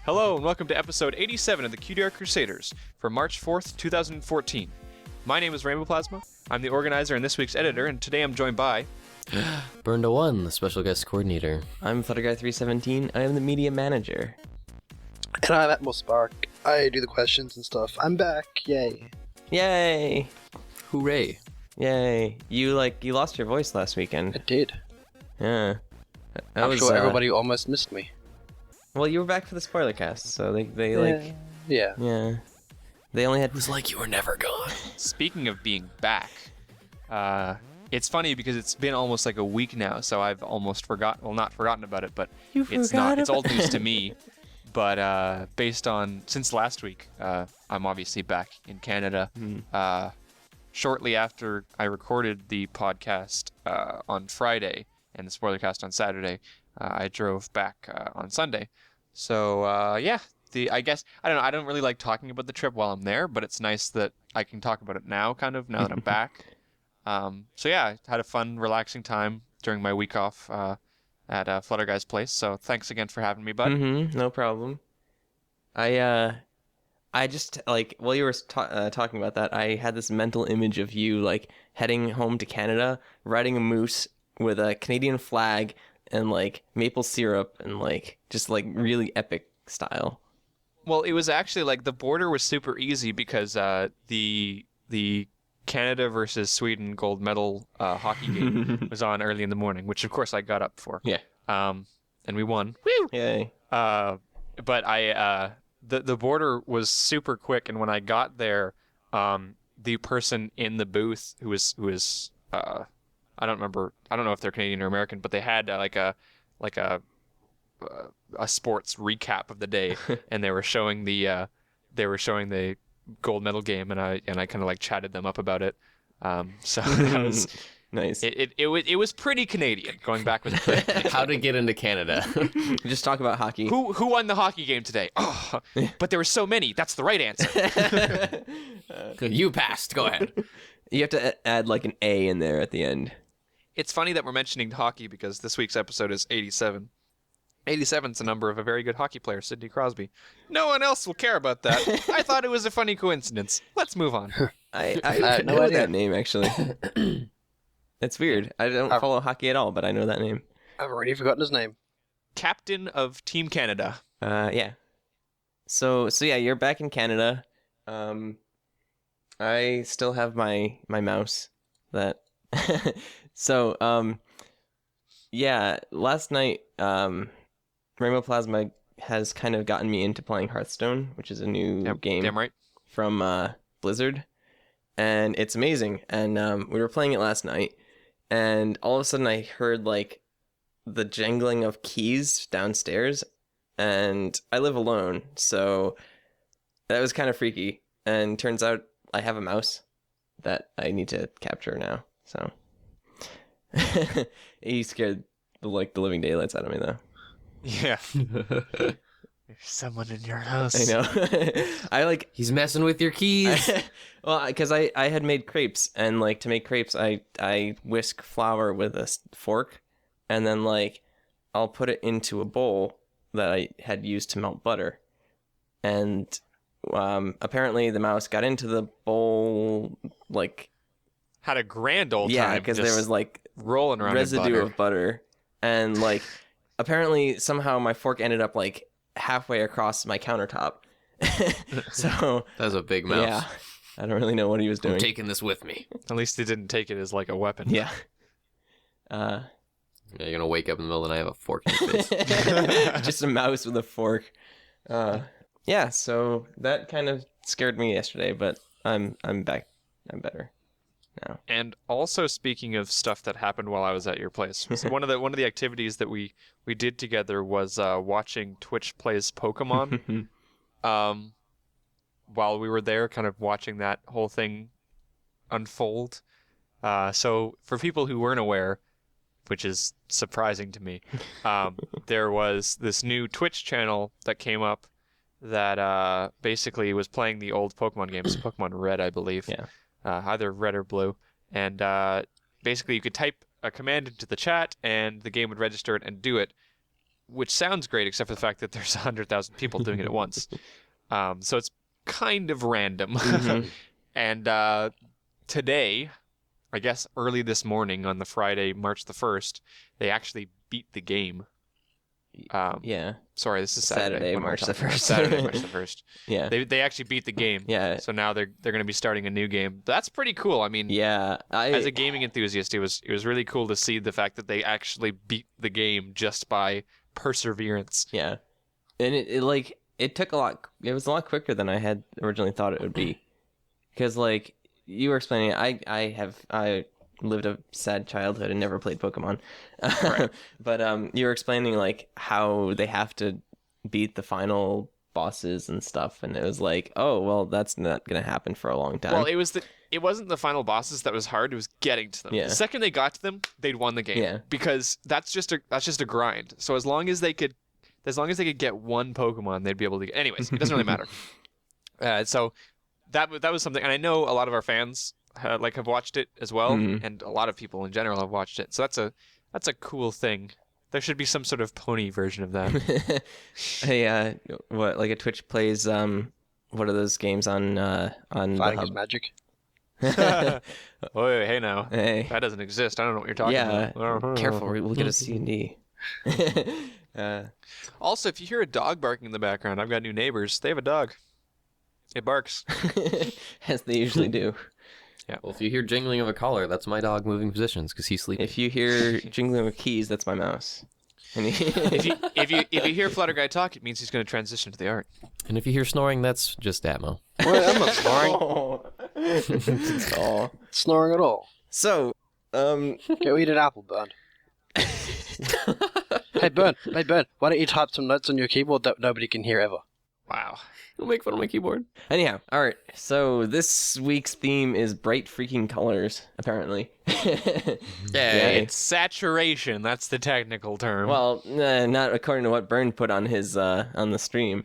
Hello and welcome to episode 87 of the Cutie Art Crusaders for March 4th, 2014. My name is Rainbow Plasma. I'm the organizer and this week's editor, and today I'm joined by... Burn to One, the special guest coordinator. I'm Flutterguy317. I am the media manager. And I'm Atmos Spark. I do the questions and stuff. I'm back. Yay. Yay! Hooray. Yay! You lost your voice last weekend. I did. Yeah. I'm sure everybody almost missed me. Well, you were back for the spoiler cast, so they Yeah. Yeah. They only had... It was like you were never gone. Speaking of being back, it's funny because it's been almost like a week now, so I've almost forgotten, well, not forgotten about it, but it's old news to me. But based on, since last week, I'm obviously back in Canada. Shortly after I recorded the podcast on Friday and the spoiler cast on Saturday, I drove back on Sunday. So I guess I don't know. I don't really like talking about the trip while I'm there, but it's nice that I can talk about it now, now that I'm back. So yeah, I had a fun, relaxing time during my week off at Flutterguy's place. So thanks again for having me, bud. No problem. I just, while you were talking about that, I had this mental image of you, heading home to Canada, riding a moose with a Canadian flag and, maple syrup and, just, really epic style. Well, it was actually, the border was super easy because the Canada versus Sweden gold medal hockey game was on early in the morning, which, of course, I got up for. Yeah. And we won. Woo! Yay. But the border was super quick, and when I got there, the person in the booth who was I don't know if they're Canadian or American, but they had a sports recap of the day, and they were showing the gold medal game, and I kind of chatted them up about it. So that was nice. It was pretty Canadian. Going back was pretty Canadian. How to get into Canada. Just talk about hockey. Who won the hockey game today? Oh, but there were so many. That's the right answer. You passed. Go ahead. You have to add an A in there at the end. It's funny that we're mentioning hockey because this week's episode is 87. 87's the number of a very good hockey player, Sidney Crosby. No one else will care about that. I thought it was a funny coincidence. Let's move on. I had no know idea. that name, actually. It's weird. I don't follow hockey at all, but I know that name. I've already forgotten his name. Captain of Team Canada. Yeah. So yeah, you're back in Canada. I still have my mouse that so yeah, last night Rainbow Plasma has kind of gotten me into playing Hearthstone, which is a new game Damn right. from Blizzard, and it's amazing. And we were playing it last night, and all of a sudden I heard the jangling of keys downstairs, and I live alone, so that was kind of freaky. And turns out I have a mouse that I need to capture now. So he scared the living daylights out of me, though. Yeah. There's someone in your house. I know. He's messing with your keys. Well, because I had made crepes, and to make crepes, I whisk flour with a fork, and then I'll put it into a bowl that I had used to melt butter, and apparently the mouse got into the bowl Had a grand old time. Yeah, because there was rolling around residue in of butter, and apparently somehow my fork ended up halfway across my countertop. So That was a big mouse. yeah, I don't really know what he was doing. I'm taking this with me. At least he didn't take it as a weapon. Yeah. Yeah, you're gonna wake up in the middle of the night and have a fork in your face. Just a mouse with a fork. Yeah, so that kind of scared me yesterday, but I'm back. I'm better now. And also, speaking of stuff that happened while I was at your place, so one of the activities that we did together was watching Twitch plays Pokemon. While we were there, kind of watching that whole thing unfold. So for people who weren't aware, which is surprising to me, there was this new Twitch channel that came up that basically was playing the old Pokemon games, Pokemon Red, I believe. Yeah. Either red or blue. And basically you could type a command into the chat and the game would register it and do it which sounds great, except for the fact that there's 100,000 people doing it at once. So it's kind of random. Mhm. And today, I guess early this morning on the Friday, March the 1st, they actually beat the game. Yeah. Sorry, this is Saturday. March the 1st. Saturday, March the 1st. Yeah. They actually beat the game. Yeah. So now they're going to be starting a new game. That's pretty cool. I mean, Yeah. as a gaming enthusiast, it was really cool to see the fact that they actually beat the game just by perseverance. Yeah. And it took a lot. It was a lot quicker than I had originally thought it would be. Because like you were explaining, I lived a sad childhood and never played Pokemon. Right. But you were explaining like how they have to beat the final bosses and stuff, and it was like, oh well, that's not gonna happen for a long time. Well, it wasn't the final bosses that was hard, it was getting to them. Yeah. The second they got to them, they'd won the game. Yeah. Because that's just a grind. So as long as they could get one Pokemon, they'd be able to get. Anyways, it doesn't really matter. So that was something, and I know a lot of our fans have watched it as well, and a lot of people in general have watched it. So that's a cool thing. There should be some sort of pony version of that. Hey, what, like a Twitch plays what are those games on the Fighting hub? is magic. Oh, hey now. Hey. That doesn't exist. I don't know what you're talking about. Careful, we'll get a C&D. Also, if you hear a dog barking in the background, I've got new neighbors. They have a dog. It barks. As they usually do. Yeah. Well, if you hear jingling of a collar, that's my dog moving positions because he's sleeping. If you hear jingling of keys, that's my mouse. And if you hear Flutter Guy talk, it means he's going to transition to the art. And if you hear snoring, that's just Atmo. Well, I'm not snoring. Oh. Snoring at all. So, Go eat an apple, Burn. Hey, Burn. Why don't you type some notes on your keyboard that nobody can hear ever? Wow. You'll make fun of my keyboard. anyhow, all right. So this week's theme is bright freaking colors, apparently. Yay. It's saturation. That's the technical term. Well, not according to what Byrne put on his on the stream.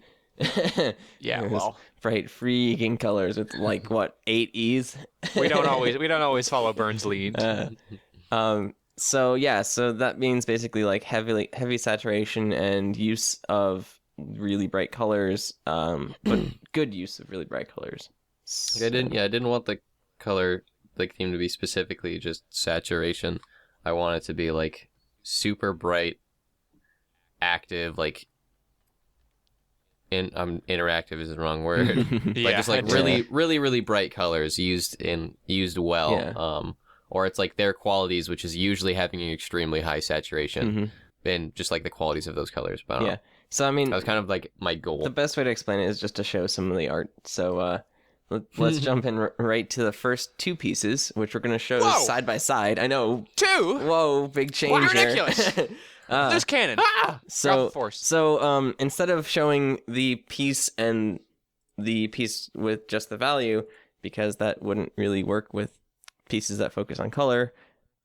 yeah. It was Well, bright freaking colors with like what 8 E's. we don't always follow Burns' lead. So that means basically like heavy saturation and use of really bright colors, but good use of really bright colors. I didn't want the color theme to be specifically just saturation. I want it to be like super bright, active, interactive is the wrong word. Yeah, Just like really bright colors used well. Yeah. Or it's like their qualities, which is usually having an extremely high saturation, and just like the qualities of those colors. But I don't know. So I mean, That was kind of like my goal. the best way to explain it is just to show some of the art. So let's jump in right to the first 2 pieces, which we're going to show Whoa! side by side. I know. 2? Whoa, big change Wow, there. ridiculous. There's cannon. Drop So the force. So instead of showing the piece and the piece with just the value, because that wouldn't really work with pieces that focus on color,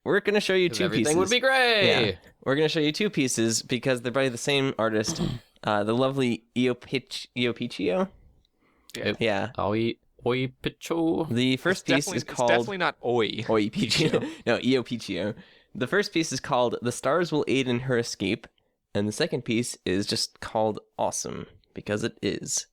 we're going to show you 2 everything pieces. would be great. Yeah. We're going to show you 2 pieces because they're by the same artist, the lovely Iopichio. Yeah. Yeah. Oi Picho. The first piece is It's called definitely not Oi. Iopichio. No, Iopichio. The first piece is called The Stars Will Aid in Her Escape, and the second piece is just called Awesome, because it is.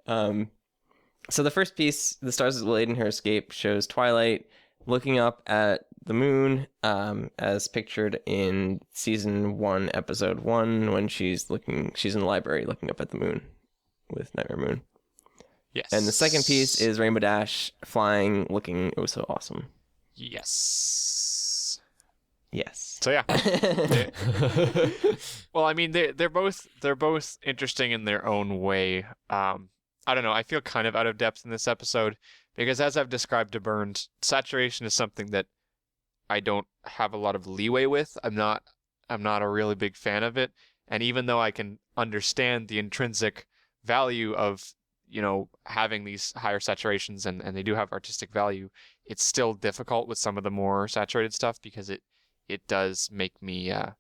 So the first piece, The Stars Will Aid in Her Escape, shows Twilight looking up at the moon, as pictured in season 1, episode 1, when she's in the library looking up at the moon with Nightmare Moon. Yes. And the second piece is Rainbow Dash flying, looking oh so awesome. Yes. Yes. So yeah. Well, I mean, they're both interesting in their own way. I don't know. I feel kind of out of depth in this episode because, as I've described to Burns, saturation is something that I don't have a lot of leeway with. I'm not a really big fan of it. And even though I can understand the intrinsic value of, having these higher saturations and they do have artistic value, it's still difficult with some of the more saturated stuff because it does make me I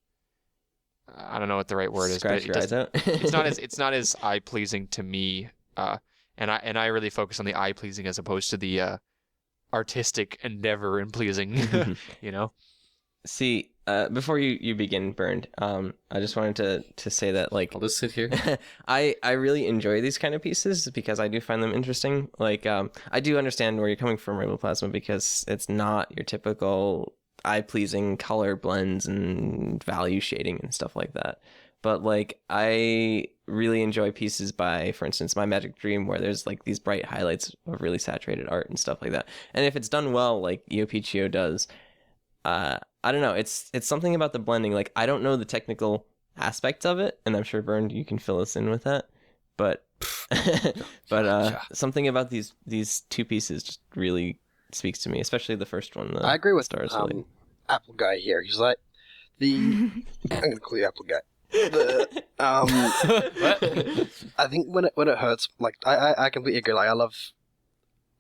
don't know what the right word is, but Scratch your eyes out. it's not as eye pleasing to me, and I really focus on the eye pleasing as opposed to the artistic endeavor in pleasing, See, before you begin, Burned, I just wanted to say that, like, I'll just sit here. I really enjoy these kind of pieces because I do find them interesting. Like, I do understand where you're coming from, Rainbow Plasma, because it's not your typical eye-pleasing color blends and value shading and stuff like that. But, like, I really enjoy pieces by, for instance, My Magic Dream, where there's, like, these bright highlights of really saturated art and stuff like that. And if it's done well, like Iopichio does, I don't know. It's something about the blending. Like, I don't know the technical aspects of it, and I'm sure Bernd, you can fill us in with that. But something about these two pieces just really speaks to me, especially the first one. I agree with Stars. Apple Guy here. He's like I'm gonna call you Apple Guy. I think when it hurts, like I completely agree. Like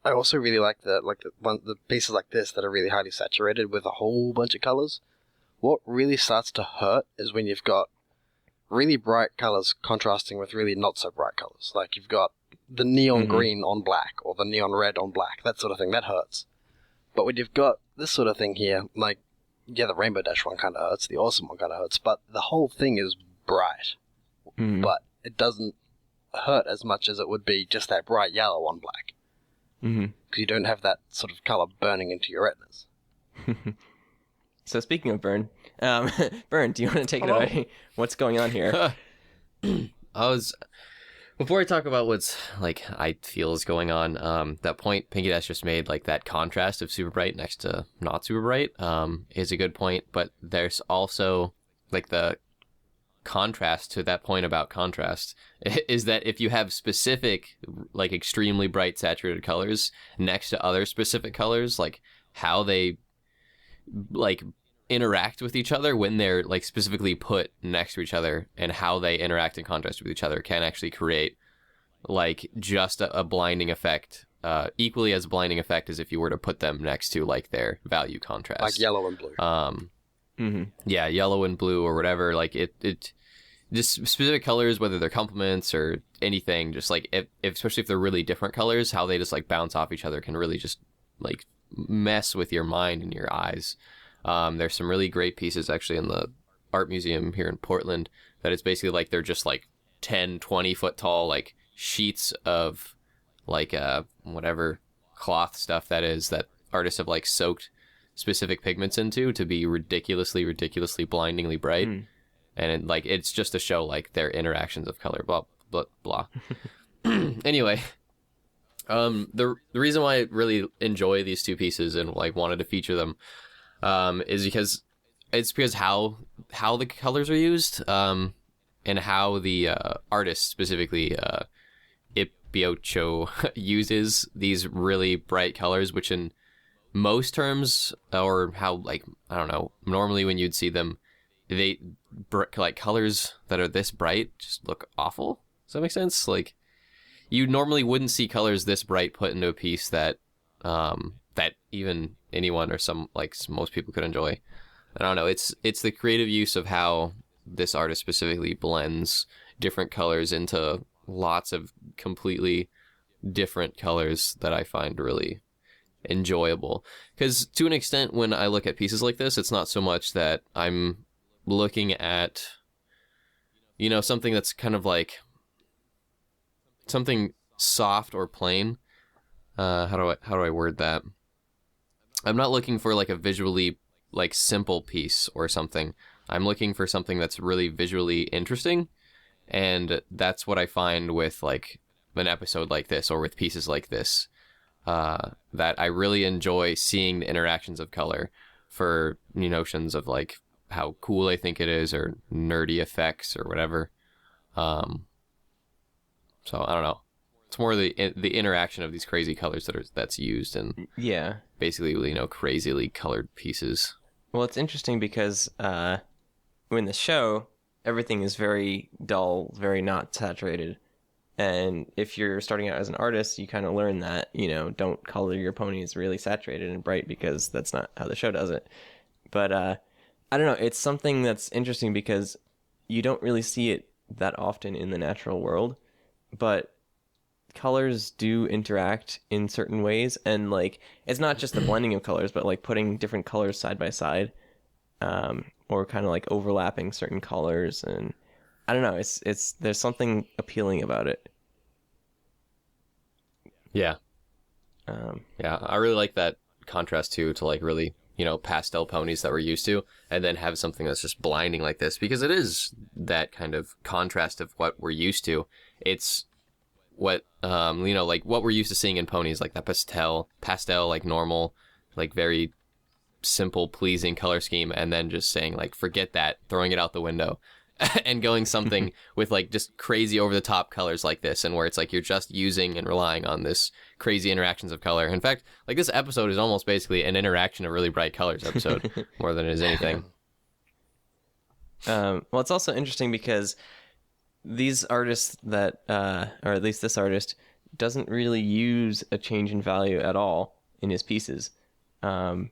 I also really like the pieces like this that are really highly saturated with a whole bunch of colors. What really starts to hurt is when you've got really bright colors contrasting with really not so bright colors. Like you've got the neon green on black or the neon red on black, that sort of thing. That hurts. But when you've got this sort of thing here, like, yeah, the Rainbow Dash one kind of hurts, the Awesome one kind of hurts, but the whole thing is bright. But it doesn't hurt as much as it would be just that bright yellow on black. Because you don't have that sort of color burning into your retinas. So speaking of Burn, Burn, do you want to take it away? What's going on here? Before I talk about what's, like, I feel is going on, that point Pinky Dash just made, like, that contrast of super bright next to not super bright, is a good point, but there's also, like, the contrast to that point about contrast is that if you have specific, like, extremely bright saturated colors next to other specific colors, like, how they, like, interact with each other when they're, like, specifically put next to each other, and how they interact in contrast with each other can actually create, like, just a blinding effect, equally as blinding effect as if you were to put them next to, like, their value contrast, like yellow and blue. Yeah, yellow and blue or whatever. Like, it just specific colors, whether they're complements or anything, just, like, if especially if they're really different colors, how they just, like, bounce off each other can really just, like, mess with your mind and your eyes. There's some really great pieces actually in the art museum here in Portland that it's basically like they're just, like, 10, 20 foot tall, like, sheets of, like, whatever cloth stuff that is that artists have, like, soaked specific pigments into to be ridiculously blindingly bright. And it's just to show, like, their interactions of color, blah blah blah. Anyway, the reason why I really enjoy these two pieces and, like, wanted to feature them is because how the colors are used, and how the artist, specifically Ipiocho, uses these really bright colors, which in most terms, or how, like, I don't know, normally when you'd see them, like, colors that are this bright just look awful. Does that make sense? Like, you normally wouldn't see colors this bright put into a piece that that even anyone or most people could enjoy. I don't know. It's the creative use of how this artist specifically blends different colors into lots of completely different colors that I find really enjoyable. Because to an extent, when I look at pieces like this, it's not so much that I'm looking at, you know, something that's kind of like something soft or plain. How do I word that? I'm not looking for, like, a visually, like, simple piece or something. I'm looking for something that's really visually interesting, and that's what I find with, like, an episode like this or with pieces like this, that I really enjoy seeing the interactions of color for notions of, like, how cool I think it is or nerdy effects or whatever. So I don't know. It's more the interaction of these crazy colors that's used in basically, crazily colored pieces. Well, it's interesting because in the show, everything is very dull, very not saturated. And if you're starting out as an artist, you kind of learn that, don't color your ponies really saturated and bright because that's not how the show does it. But I don't know. It's something that's interesting because you don't really see it that often in the natural world. But colors do interact in certain ways, and, like, it's not just the blending of colors, but, like, putting different colors side by side or kind of like overlapping certain colors, and I don't know, it's there's something appealing about it. Yeah. Um, Yeah, I really like that contrast too to like really, pastel ponies that we're used to, and then have something that's just blinding like this, because it is that kind of contrast of what we're used to. It's what like what we're used to seeing in ponies, like that pastel, like normal, like very simple, pleasing color scheme, and then just saying like forget that, throwing it out the window. And going something with like just crazy over the top colors like this, and where it's like you're just using and relying on this crazy interactions of color. In fact, like this episode is almost basically an interaction of really bright colors episode more than it is anything. well, it's also interesting because these artists that, or at least this artist, doesn't really use a change in value at all in his pieces. So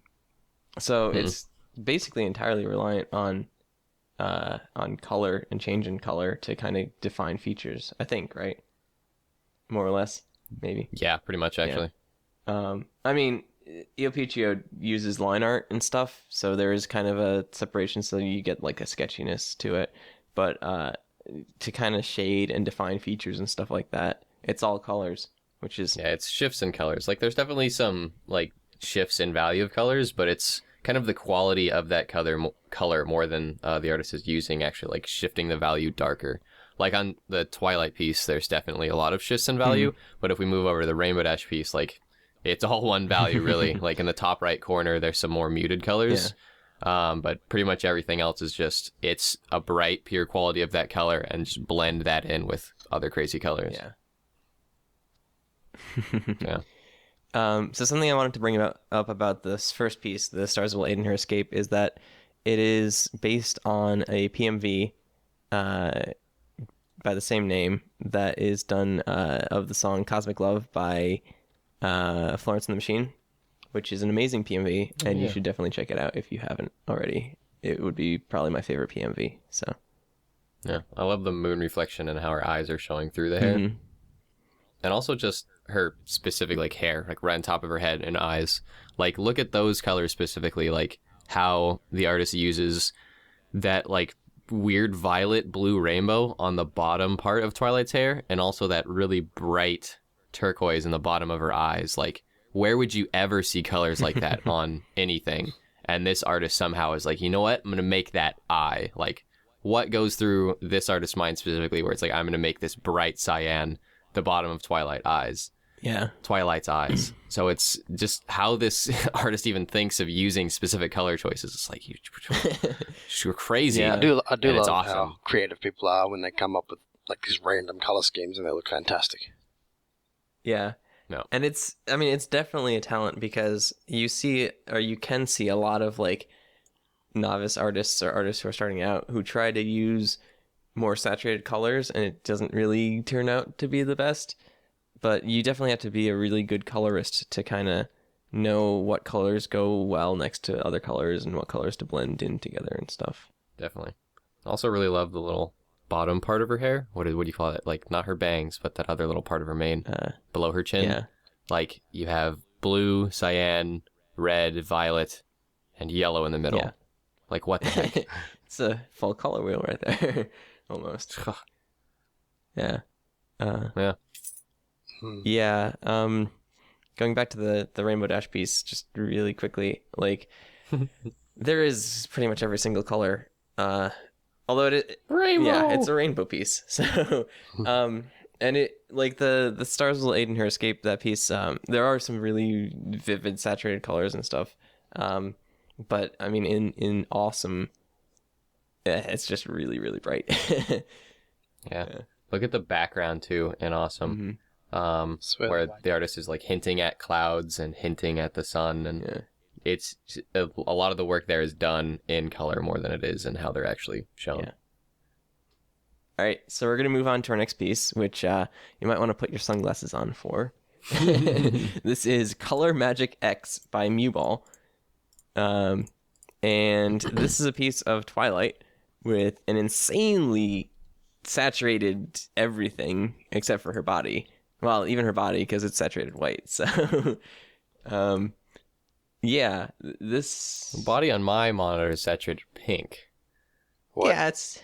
it's basically entirely reliant on color and change in color to kind of define features, I think, right? More or less, maybe. Yeah, pretty much, actually. Yeah. I mean, Iopichio uses line art and stuff, so there is kind of a separation, so you get like a sketchiness to it. But to kind of shade and define features and stuff like that, it's all colors, which is... Yeah, it's shifts in colors. Like, there's definitely some, like, shifts in value of colors, but it's kind of the quality of that color more than the artist is using, actually, like, shifting the value darker. Like, on the Twilight piece, there's definitely a lot of shifts in value, but if we move over to the Rainbow Dash piece, like, it's all one value, really. Like, in the top right corner, there's some more muted colors. Yeah. But pretty much everything else is just, it's a bright, pure quality of that color, and just blend that in with other crazy colors. Yeah. Yeah. So something I wanted to bring up about this first piece, The Stars Will Aid in Her Escape, is that it is based on a PMV by the same name that is done of the song Cosmic Love by Florence and the Machine, which is an amazing PMV, and you should definitely check it out if you haven't already. It would be probably my favorite PMV. So yeah, I love the moon reflection and how her eyes are showing through the hair. Mm-hmm. And also just her specific, like, hair, like, right on top of her head and eyes. Like, look at those colors specifically, like, how the artist uses that, like, weird violet blue rainbow on the bottom part of Twilight's hair, and also that really bright turquoise in the bottom of her eyes. Like, where would you ever see colors like that on anything? And this artist somehow is like, you know what? I'm going to make that eye. Like, what goes through this artist's mind specifically where it's like, I'm going to make this bright cyan the bottom of Twilight's eyes. So it's just how this artist even thinks of using specific color choices. It's like, you're crazy. Yeah, I do love awesome. how creative people are when they come up with like these random color schemes and they look fantastic. Yeah. No. And it's definitely a talent, because you can see a lot of like novice artists or artists who are starting out who try to use more saturated colors, and it doesn't really turn out to be the best. But you definitely have to be a really good colorist to kind of know what colors go well next to other colors and what colors to blend in together and stuff. Definitely. I also really love the little bottom part of her hair. What do you call it? Like, not her bangs, but that other little part of her mane below her chin. Yeah. Like, you have blue, cyan, red, violet, and yellow in the middle. Yeah. Like, what the heck? It's a full color wheel right there. Almost. Yeah. Yeah. Yeah. Going back to the Rainbow Dash piece, just really quickly, like, there is pretty much every single color. Although Rainbow! Yeah, it's a rainbow piece. So, and it, like, the Stars Will Aid in Her Escape, that piece, there are some really vivid, saturated colors and stuff. But, I mean, in Awesome, it's just really, really bright. Yeah. Look at the background, too, in Awesome. Where the artist is, like, hinting at clouds and hinting at the sun, and it's a lot of the work there is done in color more than it is in how they're actually shown. Yeah. All right, so we're going to move on to our next piece, which you might want to put your sunglasses on for. This is Color Magic X by Muball. And this is a piece of Twilight with an insanely saturated everything except for her body. Well, even her body, because it's saturated white. So, Yeah, this. The body on my monitor is saturated pink. What? Yeah, it's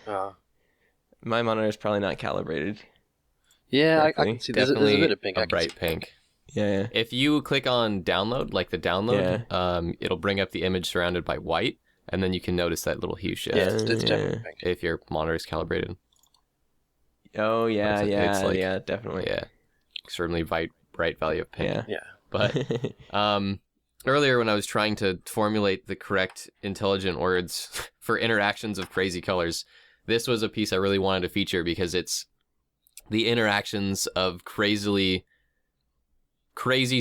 my monitor is probably not calibrated. Yeah, I correctly. can see there's a bit of pink. I A can bright see. pink. Yeah. If you click on download, like the download, it'll bring up the image surrounded by white, and then you can notice that little hue shift Yeah, it's definitely pink. if your monitor is calibrated. Oh yeah, It's like- yeah, definitely. Yeah, extremely bright value of pink. Yeah. Yeah. But earlier when I was trying to formulate the correct intelligent words for interactions of crazy colors, this was a piece I really wanted to feature because it's the interactions of crazy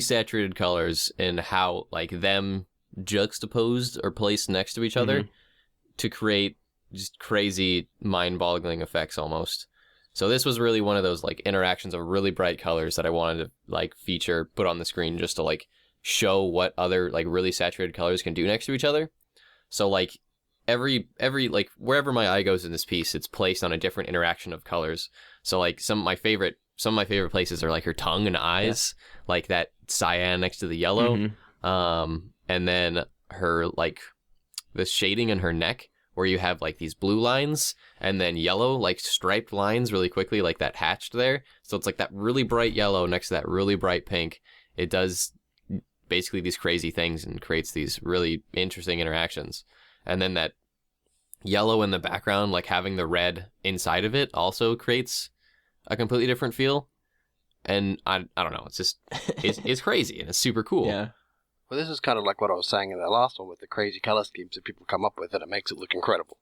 saturated colors and how like them juxtaposed or placed next to each other to create just crazy mind-boggling effects almost. So this was really one of those like interactions of really bright colors that I wanted to like feature, put on the screen just to like show what other like really saturated colors can do next to each other. So like every like wherever my eye goes in this piece, it's placed on a different interaction of colors. So like some of my favorite places are like her tongue and eyes, like that cyan next to the yellow. And then her like the shading in her neck where you have like these blue lines and then yellow like striped lines really quickly, like that hatched there. So it's like that really bright yellow next to that really bright pink. It does basically these crazy things and creates these really interesting interactions. And then that yellow in the background, like having the red inside of it, also creates a completely different feel. And I don't know, it's just it's crazy and it's super cool. Yeah. Well, this is kind of like what I was saying in the last one with the crazy color schemes that people come up with, and it makes it look incredible.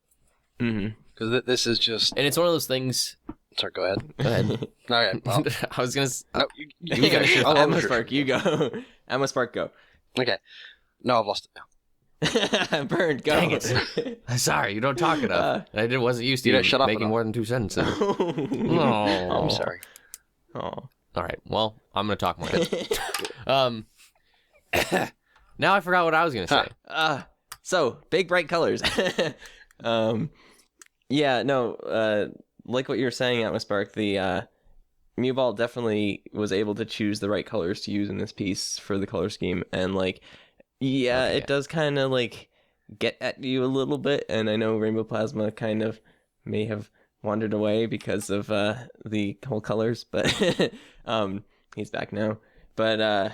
Because this is just. And it's one of those things. Sorry, go ahead. Go ahead. Okay, well, I was gonna. no, You go. go. I'll Emma shoot. Spark, you go. Emma Spark, go. Okay. No, I've lost it now. Burned, go. Dang it. Sorry, you don't talk enough. And wasn't used to You don't shut up making enough. more than 2 sentences. Oh. I'm sorry. Oh. All right. Well, I'm gonna talk more. Now I forgot what I was gonna say. So big bright colors. Yeah, no, like what you were saying, Atmos Spark, the Muball definitely was able to choose the right colors to use in this piece for the color scheme, and like, yeah, Okay. it does kind of like get at you a little bit, and I know Rainbow Plasma kind of may have wandered away because of the whole colors, but he's back now. But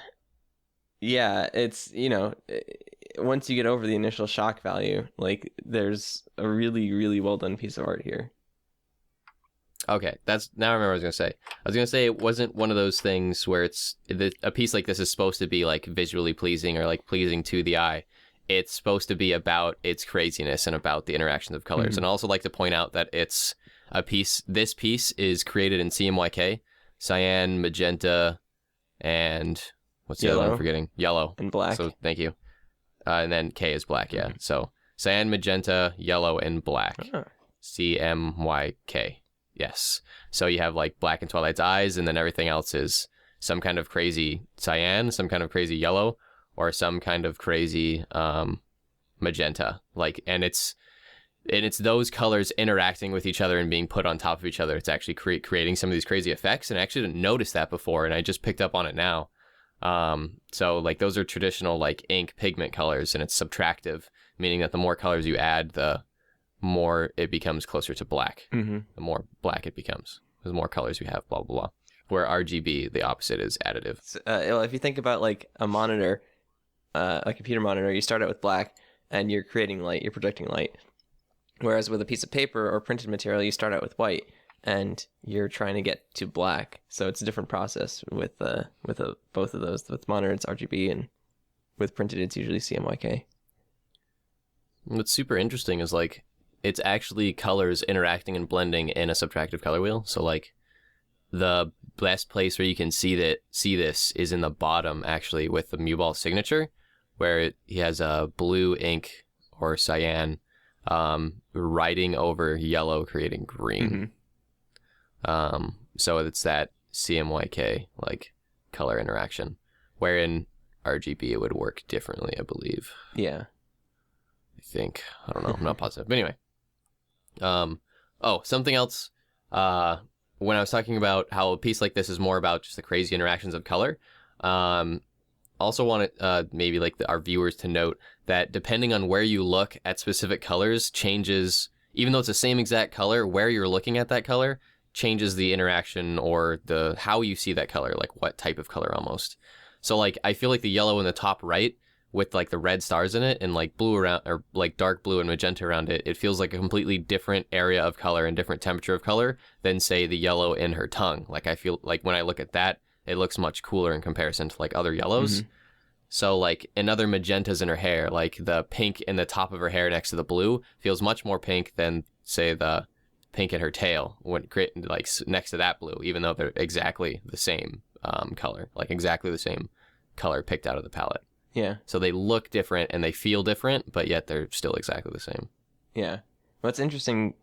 yeah, it's, you know, once you get over the initial shock value, like there's a really, really well done piece of art here. Okay, now I remember what I was gonna say. I was gonna say it wasn't one of those things where a piece like this is supposed to be like visually pleasing or like pleasing to the eye. It's supposed to be about its craziness and about the interactions of colors. And I also like to point out that it's a piece. This piece is created in CMYK, cyan, magenta, and what's the other one I'm Yellow. forgetting? Yellow And black. So thank you. And then K is black. Yeah. So cyan, magenta, yellow, and black. Ah. CMYK. Yes. So you have like Black and Twilight's eyes, and then everything else is some kind of crazy cyan, some kind of crazy yellow, or some kind of crazy magenta. Like, and it's those colors interacting with each other and being put on top of each other. It's actually creating some of these crazy effects, and I actually didn't notice that before, and I just picked up on it now. So like those are traditional like ink pigment colors, and it's subtractive, meaning that the more colors you add, the more it becomes closer to black. Mm-hmm. The more black it becomes, the more colors you have, blah, blah, blah. Where RGB, the opposite, is additive. So, if you think about like a monitor, a computer monitor, you start out with black and you're creating light, you're projecting light. Whereas with a piece of paper or printed material, you start out with white and you're trying to get to black. So it's a different process with both of those. With monitor, it's RGB, and with printed, it's usually CMYK. What's super interesting is like it's actually colors interacting and blending in a subtractive color wheel. So like the best place where you can see this is in the bottom, actually, with the Muball signature, where he has a blue ink or cyan writing over yellow, creating green. So it's that CMYK like color interaction, where in RGB it would work differently, I believe. Yeah. I think. I don't know. I'm not positive. But anyway. Something else. When I was talking about how a piece like this is more about just the crazy interactions of color, also want maybe like our viewers to note that depending on where you look at specific colors changes, even though it's the same exact color, where you're looking at that color changes the interaction or the how you see that color, like what type of color almost. So like I feel like the yellow in the top right with like the red stars in it and like blue around, or like dark blue and magenta around it, it feels like a completely different area of color and different temperature of color than say the yellow in her tongue. Like I feel like when I look at that, it looks much cooler in comparison to like other yellows. Mm-hmm. So like in other magentas in her hair, like the pink in the top of her hair next to the blue feels much more pink than say the pink in her tail when like next to that blue, even though they're exactly the same color, like exactly the same color picked out of the palette. Yeah. So they look different and they feel different, but yet they're still exactly the same. Yeah. What's interesting,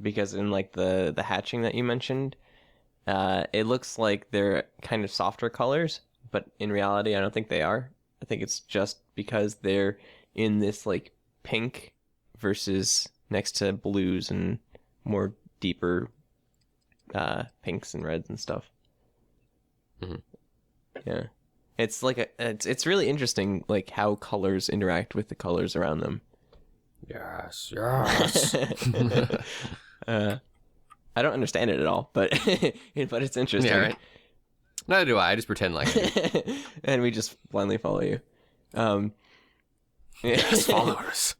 because in like the hatching that you mentioned, it looks like they're kind of softer colors, but in reality, I don't think they are. I think it's just because they're in this like pink versus next to blues and more deeper pinks and reds and stuff. Mm-hmm. Yeah. It's like it's really interesting, like how colors interact with the colors around them. Yes. I don't understand it at all, but but it's interesting. Yeah, right. Neither do I. I just pretend like it. And we just blindly follow you. Yes, followers.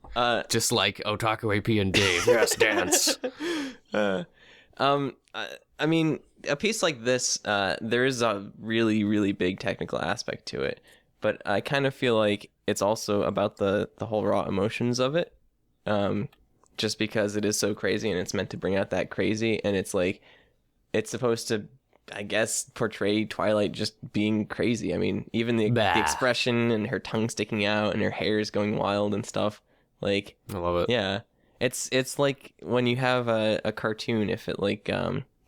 Just like Otaku AP and Dave. Yes, dance. I mean, a piece like this, there is a really, really big technical aspect to it, but I kind of feel like it's also about the whole raw emotions of it. Just because it is so crazy and it's meant to bring out that crazy, and it's like it's supposed to, I guess, portray Twilight just being crazy. I mean, even the expression and her tongue sticking out and her hair is going wild and stuff. Like, I love it. Yeah, it's like when you have a cartoon, if it like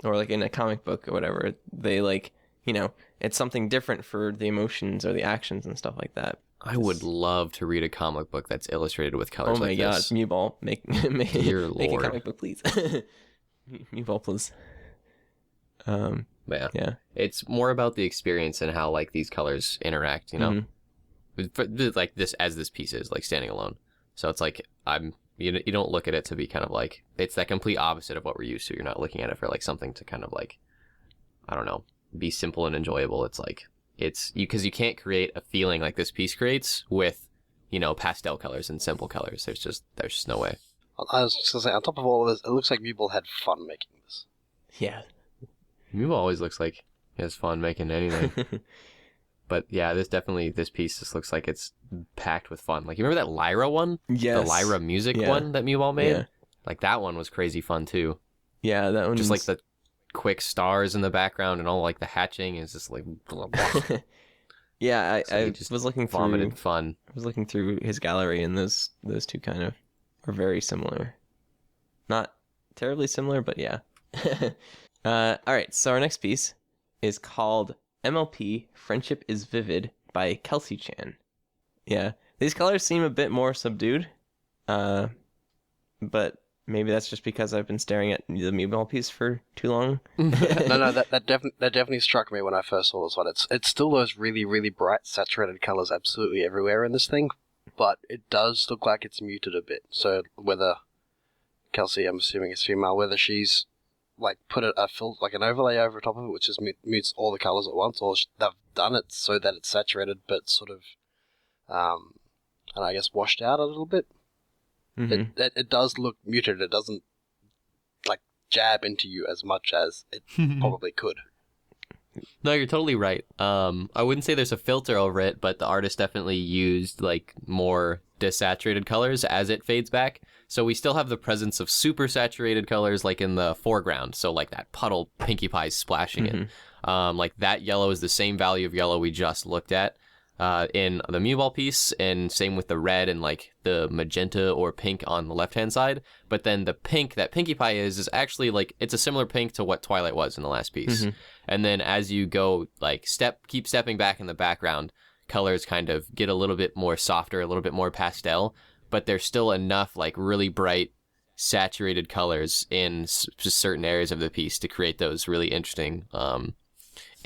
or like in a comic book or whatever, they like, you know, it's something different for the emotions or the actions and stuff like that. I would love to read a comic book that's illustrated with colors like this. Oh my god, Muball, make Dear make a Lord. comic book, please. Muball, please. Yeah. It's more about the experience and how like these colors interact, you know, like this as this piece is like standing alone. So it's like you don't look at it to be kind of like it's that complete opposite of what we're used to. You're not looking at it for like something to kind of like, I don't know, be simple and enjoyable. It's like it's because you can't create a feeling like this piece creates with, you know, pastel colors and simple colors. There's just no way. I was just gonna say, on top of all of this, it looks like Muball had fun making this. Yeah. Muball always looks like he has fun making anything. But yeah, this piece just looks like it's packed with fun. Like, you remember that Lyra one? Yes. The Lyra music one that Muball made? Yeah. Like, that one was crazy fun too. Yeah, that one. Just like the quick stars in the background and all like the hatching is just like blah, blah. Yeah, So I he just was looking vomited through fun. I was looking through his gallery, and those two kind of are very similar. Not terribly similar, but yeah. All right, so our next piece is called MLP Friendship is Vivid by Kelsey Chan. Yeah, these colors seem a bit more subdued, but maybe that's just because I've been staring at the Muball piece for too long. No, that definitely struck me when I first saw this one. It's still those really, really bright, saturated colors absolutely everywhere in this thing, but it does look like it's muted a bit. So whether Kelsey, I'm assuming is female, whether she's like put like an overlay over top of it, which just mutes all the colors at once, or they've done it so that it's saturated but sort of, and I guess washed out a little bit. Mm-hmm. It does look muted. It doesn't like jab into you as much as it probably could. No, you're totally right. I wouldn't say there's a filter over it, but the artist definitely used like more desaturated colors as it fades back. So we still have the presence of super saturated colors like in the foreground. So like that puddle Pinkie Pie splashing it. Like that yellow is the same value of yellow we just looked at in the Muball piece, and same with the red and like the magenta or pink on the left-hand side. But then the pink that Pinkie Pie is actually like, it's a similar pink to what Twilight was in the last piece. And then as you go like keep stepping back in the background, colors kind of get a little bit more softer, a little bit more pastel, but there's still enough like really bright saturated colors in certain areas of the piece to create those really interesting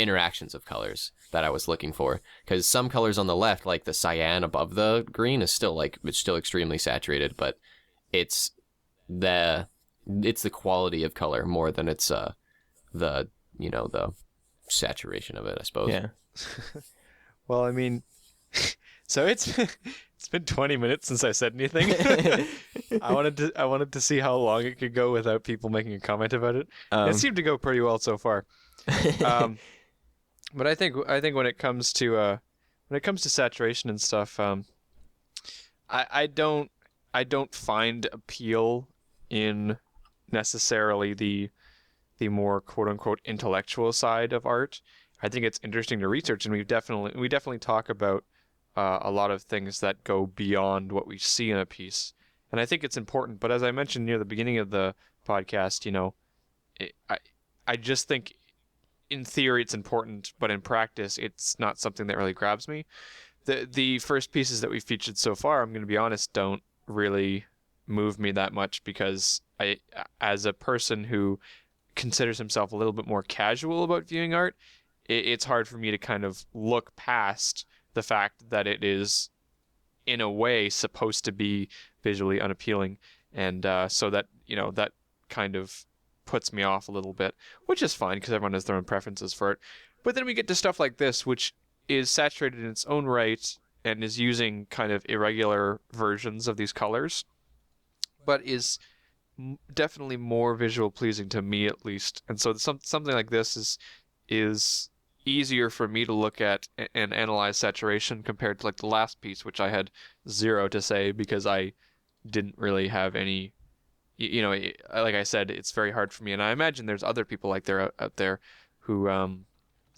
interactions of colors that I was looking for. Because some colors on the left, like the cyan above the green, is still extremely saturated, but it's the quality of color more than it's the saturation of it, I suppose. Yeah. Well, I mean, so it's been 20 minutes since I said anything. I wanted to see how long it could go without people making a comment about it. It seemed to go pretty well so far. But I think when it comes to saturation and stuff, I don't find appeal in necessarily the more quote unquote intellectual side of art. I think it's interesting to research, and we definitely talk about a lot of things that go beyond what we see in a piece, and I think it's important. But as I mentioned near the beginning of the podcast, I just think in theory it's important, but in practice it's not something that really grabs me. The first pieces that we featured so far, I'm going to be honest, don't really move me that much, because I, as a person who considers himself a little bit more casual about viewing art, it's hard for me to kind of look past the fact that it is in a way supposed to be visually unappealing, and so that that kind of puts me off a little bit, which is fine because everyone has their own preferences for it. But then we get to stuff like this, which is saturated in its own right and is using kind of irregular versions of these colors, but is definitely more visual pleasing to me, at least. And so something like this is easier for me to look at and analyze saturation compared to like the last piece, which I had zero to say because I didn't really have any. Like I said, it's very hard for me, and I imagine there's other people like out there who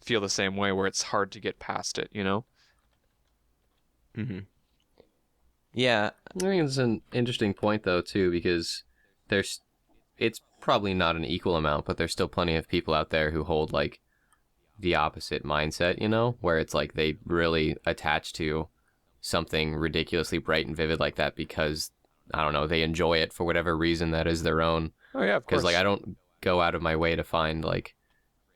feel the same way, where it's hard to get past it. Mm-hmm. Yeah, I think it's an interesting point though too, because it's probably not an equal amount, but there's still plenty of people out there who hold like the opposite mindset, where it's like they really attach to something ridiculously bright and vivid like that because, I don't know, they enjoy it for whatever reason that is their own. Oh yeah, of course. Because like I don't go out of my way to find like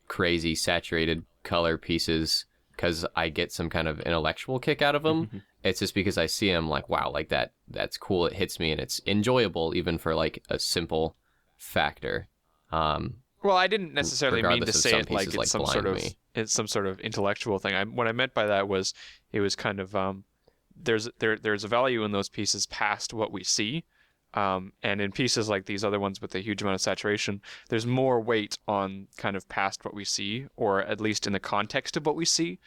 crazy saturated color pieces because I get some kind of intellectual kick out of them. It's just because I see them like, wow, like that's cool. It hits me and it's enjoyable even for like a simple factor. Well, I didn't necessarily mean to say it like it's some sort of intellectual thing. What I meant by that was it was kind of there's a value in those pieces past what we see, and in pieces like these other ones with a huge amount of saturation, there's more weight on kind of past what we see, or at least in the context of what we see,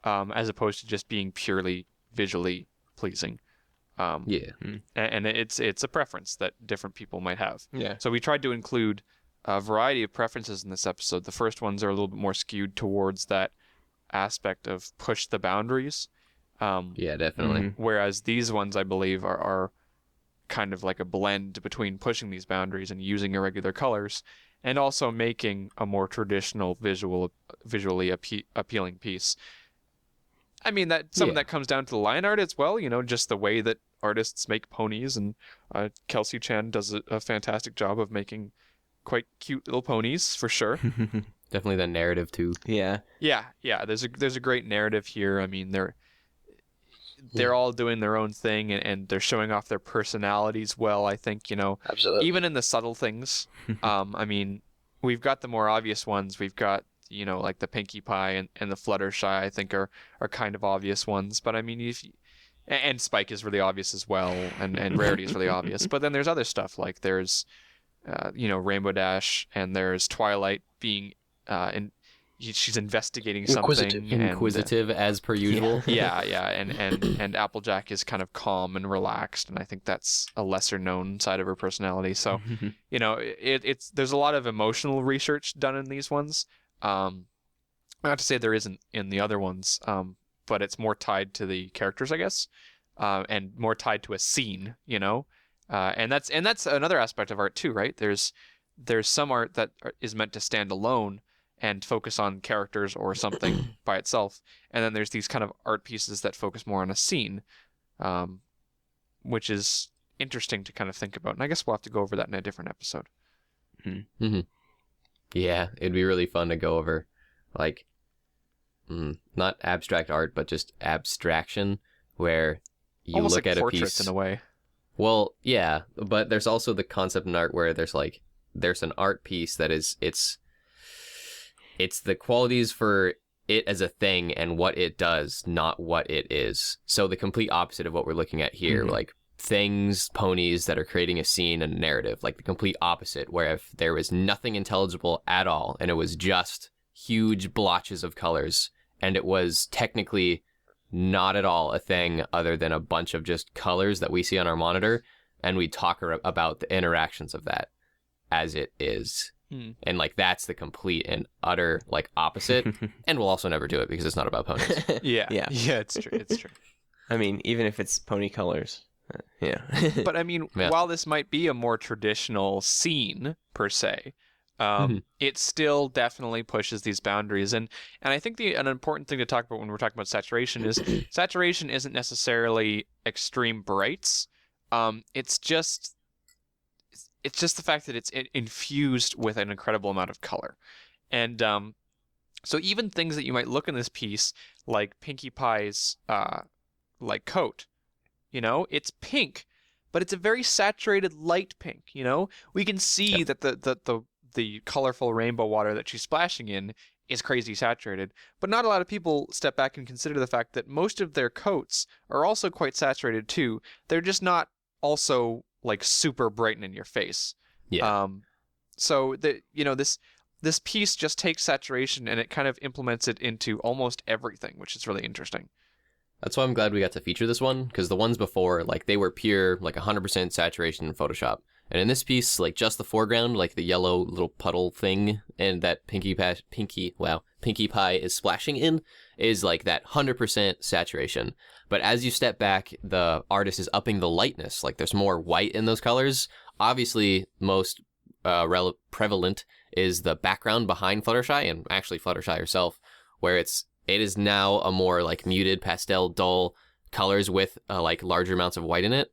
as opposed to just being purely visually pleasing. And it's a preference that different people might have. Yeah. So we tried to include a variety of preferences in this episode. The first ones are a little bit more skewed towards that aspect of push the boundaries. Yeah, definitely. Whereas these ones, I believe, are kind of like a blend between pushing these boundaries and using irregular colors, and also making a more traditional visually appealing piece. I mean, that some of that comes down to the line art as well, just the way that artists make ponies, and Kelsey Chan does a fantastic job of making quite cute little ponies, for sure. Definitely the narrative too. Yeah. There's a great narrative here. I mean, they're all doing their own thing, and they're showing off their personalities well, I think, Absolutely. even in the subtle things. I mean, we've got the more obvious ones. We've got, like the Pinkie Pie and the Fluttershy, I think are kind of obvious ones. But I mean, and Spike is really obvious as well, and Rarity is really obvious. But then there's other stuff, like there's, Rainbow Dash, and there's Twilight being, she's investigating something. Inquisitive as per usual. And Applejack is kind of calm and relaxed, and I think that's a lesser known side of her personality. So, there's a lot of emotional research done in these ones. Not to say there isn't in the other ones, but it's more tied to the characters, I guess, and more tied to a scene, and that's another aspect of art too, right? There's some art that is meant to stand alone and focus on characters or something by itself, and then there's these kind of art pieces that focus more on a scene, which is interesting to kind of think about. And I guess we'll have to go over that in a different episode. Yeah, it'd be really fun to go over, like, not abstract art, but just abstraction, where you Almost look like at a portraits piece. in a way. Well, yeah, but there's also the concept in art where there's an art piece that is it's the qualities for it as a thing and what it does, not what it is. So the complete opposite of what we're looking at here, like things, ponies that are creating a scene and a narrative, like the complete opposite, where if there was nothing intelligible at all and it was just huge blotches of colors and it was technically not at all a thing other than a bunch of just colors that we see on our monitor, and we talk about the interactions of that as it is. And like that's the complete and utter like opposite. And we'll also never do it because it's not about ponies. Yeah. Yeah. Yeah, it's true. It's true. I mean, even if it's pony colors. Yeah. But I mean, Yeah. while this might be a more traditional scene per se, it still definitely pushes these boundaries. And I think an important thing to talk about when we're talking about saturation is saturation isn't necessarily extreme brights. It's just the fact that it's infused with an incredible amount of color. And so even things that you might look in this piece, like Pinkie Pie's like coat, it's pink, but it's a very saturated light pink. We can see that the colorful rainbow water that she's splashing in is crazy saturated, but not a lot of people step back and consider the fact that most of their coats are also quite saturated too. They're just not also like super bright and in your face. Yeah. So this piece just takes saturation and it kind of implements it into almost everything, which is really interesting. That's why I'm glad we got to feature this one, because the ones before, like, they were pure, like, 100% saturation in Photoshop. And in this piece, like, just the foreground, like the yellow little puddle thing, and that Pinkie Pie is splashing in, is like that 100% saturation. But as you step back, the artist is upping the lightness. Like, there's more white in those colors. Obviously, most prevalent is the background behind Fluttershy, and actually Fluttershy herself, where it is now a more like muted pastel dull colors with like larger amounts of white in it.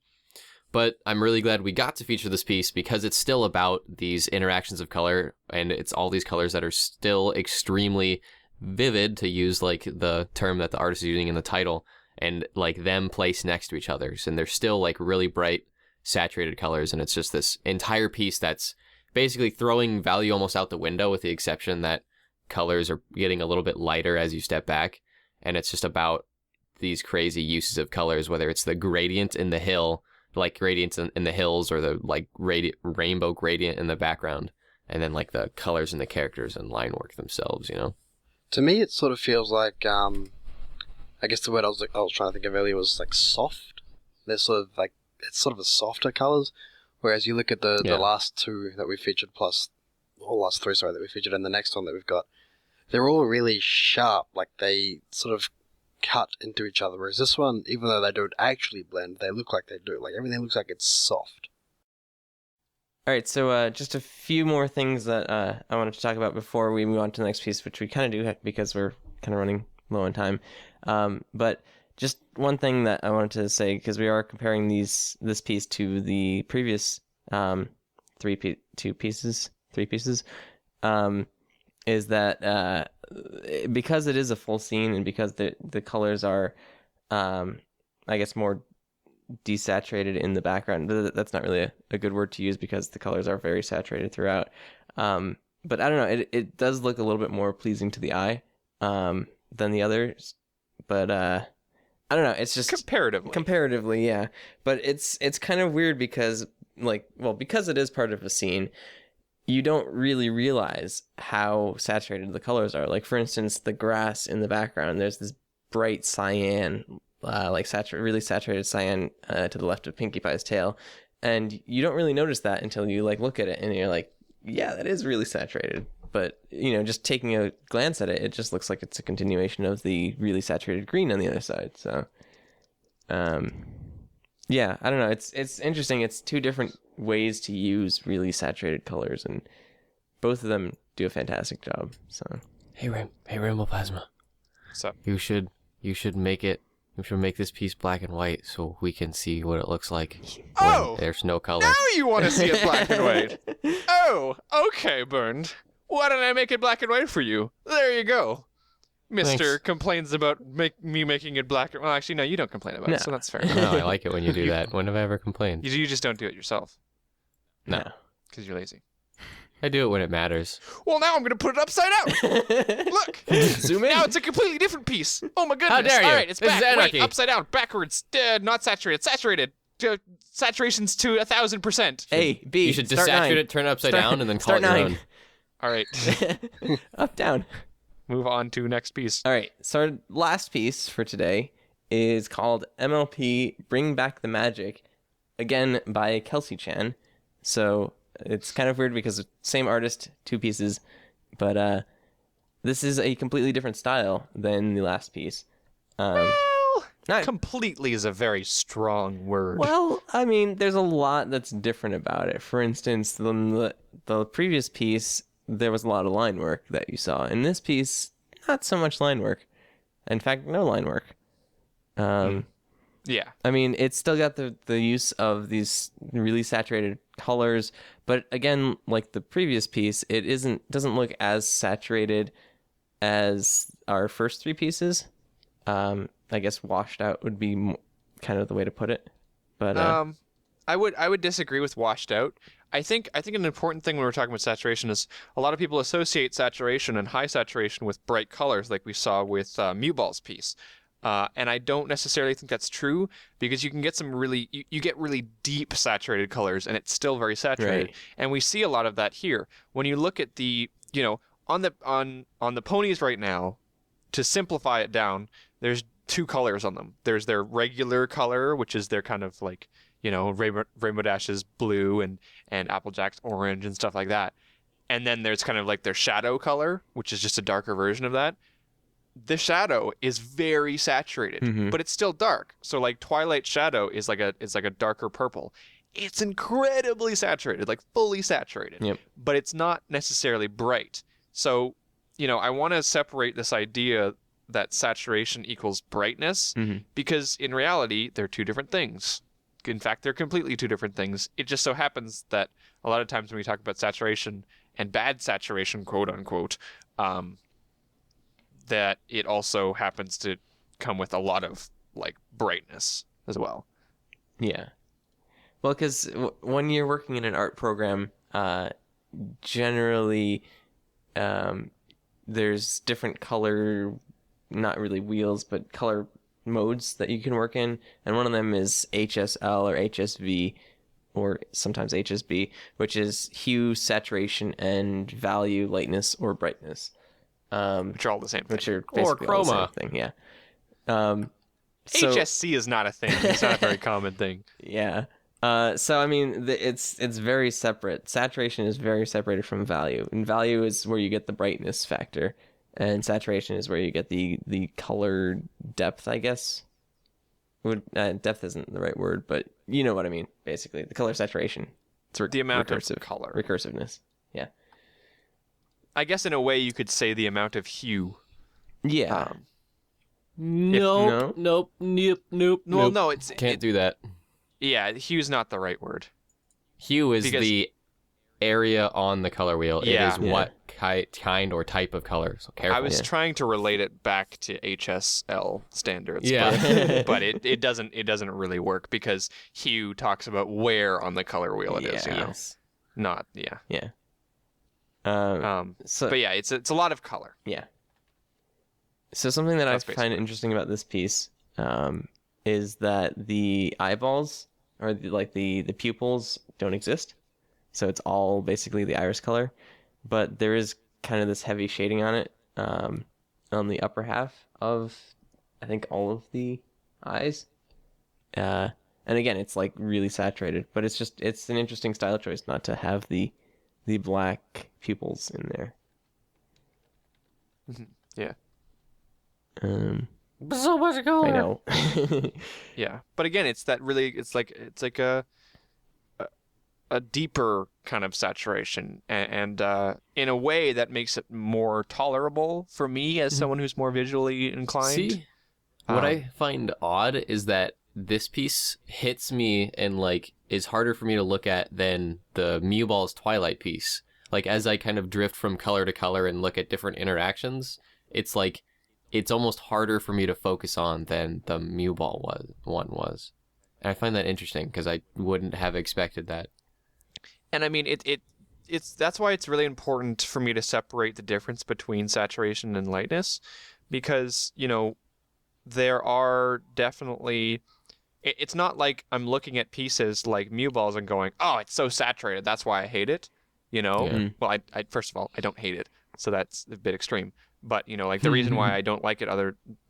But I'm really glad we got to feature this piece because it's still about these interactions of color, and it's all these colors that are still extremely vivid, to use like the term that the artist is using in the title, and like them placed next to each other. And they're still like really bright, saturated colors, and it's just this entire piece that's basically throwing value almost out the window, with the exception that colors are getting a little bit lighter as you step back. And it's just about these crazy uses of colors, whether it's the gradient in the hill, like gradients in the hills, or the like rainbow gradient in the background, and then like the colors in the characters and line work themselves, To me, it sort of feels like, I guess the word I was trying to think of earlier was like soft. They're sort of like, it's sort of a softer colors, whereas you look at the last two that we featured, last three, sorry, that we featured, and the next one that we've got, they're all really sharp, like they sort of cut into each other, whereas this one, even though they don't actually blend, they look like they do. Like everything looks like it's soft. All right, so just a few more things that I wanted to talk about before we move on to the next piece, which we kind of do have because we're kind of running low on time. But just one thing that I wanted to say, because we are comparing this piece to the previous three pieces, is that because it is a full scene and because the colors are, I guess, more desaturated in the background. That's not really a good word to use because the colors are very saturated throughout. But I don't know, it does look a little bit more pleasing to the eye than the others. But I don't know, it's just comparatively, yeah. But it's kind of weird because because it is part of a scene, you don't really realize how saturated the colors are. Like, for instance, the grass in the background, there's this bright cyan, really saturated cyan to the left of Pinkie Pie's tail. And you don't really notice that until you look at it and you're like, yeah, that is really saturated. But, just taking a glance at it, it just looks like it's a continuation of the really saturated green on the other side. So, yeah, I don't know. It's interesting. It's two different ways to use really saturated colors, and both of them do a fantastic job. So, hey Rainbow Plasma, what's up? You should make this piece black and white so we can see what it looks like when there's no color. Now you want to see it black and white? Oh, okay, Burned. Why don't I make it black and white for you? There you go. Mister Thanks. complains about me making it black. Well, actually, no, you don't complain about it, so that's fair. No, I like it when you do that. When have I ever complained? You just don't do it yourself No. because you're lazy. I do it when it matters. Well, now I'm going to put it upside down. Look. Zoom in. Now it's a completely different piece. Oh my goodness. How dare you? All right, it's This back. is anarchy. Wait, upside down, backwards, not saturated. Saturated. Saturation's to 1,000%. A, B. You should start desaturate 9. it, turn it upside Start- down, and then call start it your 9. own. All right. Up, down. Move on to next piece. All right. So our last piece for today is called MLP Bring Back the Magic, again by Kelsey Chan. So it's kind of weird because same artist, 2 pieces, but this is a completely different style than the last piece. Well, Not- completely is a very strong word. Well, I mean, there's a lot that's different about it. For instance, the previous piece, there was a lot of line work that you saw. In this piece, not so much line work. In fact, no line work. Yeah. I mean, it's still got the use of these really saturated colors, but again, like the previous piece, it doesn't look as saturated as our first 3 pieces. I guess washed out would be kind of the way to put it. But I would disagree with washed out. I think an important thing when we're talking about saturation is a lot of people associate saturation and high saturation with bright colors, like we saw with Muball's piece. And I don't necessarily think that's true because you can get some really you get really deep saturated colors and it's still very saturated. Right. And we see a lot of that here. When you look at the on the ponies right now, to simplify it down, there's 2 colors on them. There's their regular color, which is their kind of like, Rainbow Dash's blue and Applejack's orange and stuff like that. And then there's kind of like their shadow color, which is just a darker version of that. The shadow is very saturated, but it's still dark. So like Twilight Shadow is like a darker purple. It's incredibly saturated, like fully saturated. Yep. But it's not necessarily bright. So, I want to separate this idea that saturation equals brightness because in reality, they're 2 different things. In fact, they're completely 2 different things. It just so happens that a lot of times when we talk about saturation and bad saturation, quote unquote, that it also happens to come with a lot of like brightness as well. yeah. Well, because when you're working in an art program, generally there's different color, not really wheels, but color modes that you can work in, and one of them is HSL or HSV, or sometimes HSB, which is hue, saturation, and value, lightness, or brightness. Which are all the same thing. Which are Or basically all the chroma. same thing, yeah. So, HSC is not a thing. It's not a very common thing. yeah. So I mean, it's very separate. Saturation is very separated from value, and value is where you get the brightness factor, and saturation is where you get the color depth, I guess. Depth isn't the right word, but you know what I mean. Basically, the color saturation. It's The amount recursive, of color. recursiveness. Yeah. I guess in a way you could say the amount of hue. Yeah. Nope. Nope. Well, Nope. no, Can't do that. Yeah, hue's not the right word. Hue is Because- the area on the color wheel. Yeah. It is what kind or type of color. So careful. I was trying to relate it back to HSL standards, Yeah. but it doesn't really work because hue talks about where on the color wheel it is. Yes. Not yeah. Yeah. So But yeah, it's a lot of color. yeah. So something that I That's find basically- interesting about this piece is that the eyeballs or the pupils don't exist. So it's all basically the iris color, but there is kind of this heavy shading on it on the upper half of, I think, all of the eyes. And again, it's like really saturated, but it's an interesting style choice not to have the black pupils in there. Yeah. So much color. I know. Yeah, but again, it's like a deeper kind of saturation, and in a way that makes it more tolerable for me as someone who's more visually inclined. See, what Um, I find odd is that this piece hits me and like is harder for me to look at than the Muball's Twilight piece. Like as I kind of drift from color to color and look at different interactions, it's like it's almost harder for me to focus on than the Muball was. And I find that interesting because I wouldn't have expected that. And I mean, it's that's why it's really important for me to separate the difference between saturation and lightness, because, you know, there are definitely, it's not like I'm looking at pieces like Muballs and going, oh, it's so saturated, that's why I hate it, you know? Yeah. Well, I first of all, I don't hate it, so that's a bit extreme. But, you know, like the reason why I don't like it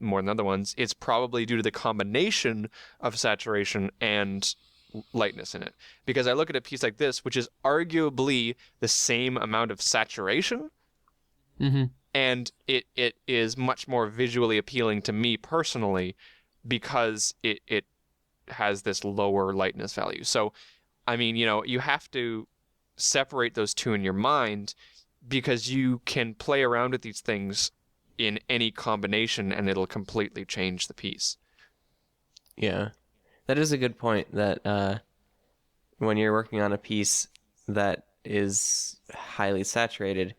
more than other ones is probably due to the combination of saturation and lightness in it. Because I look at a piece like this, which is arguably the same amount of saturation, and it is much more visually appealing to me personally because it has this lower lightness value. So, I mean, you know, you have to separate those two in your mind, because you can play around with these things in any combination and it'll completely change the piece. Yeah. That is a good point, that when you're working on a piece that is highly saturated,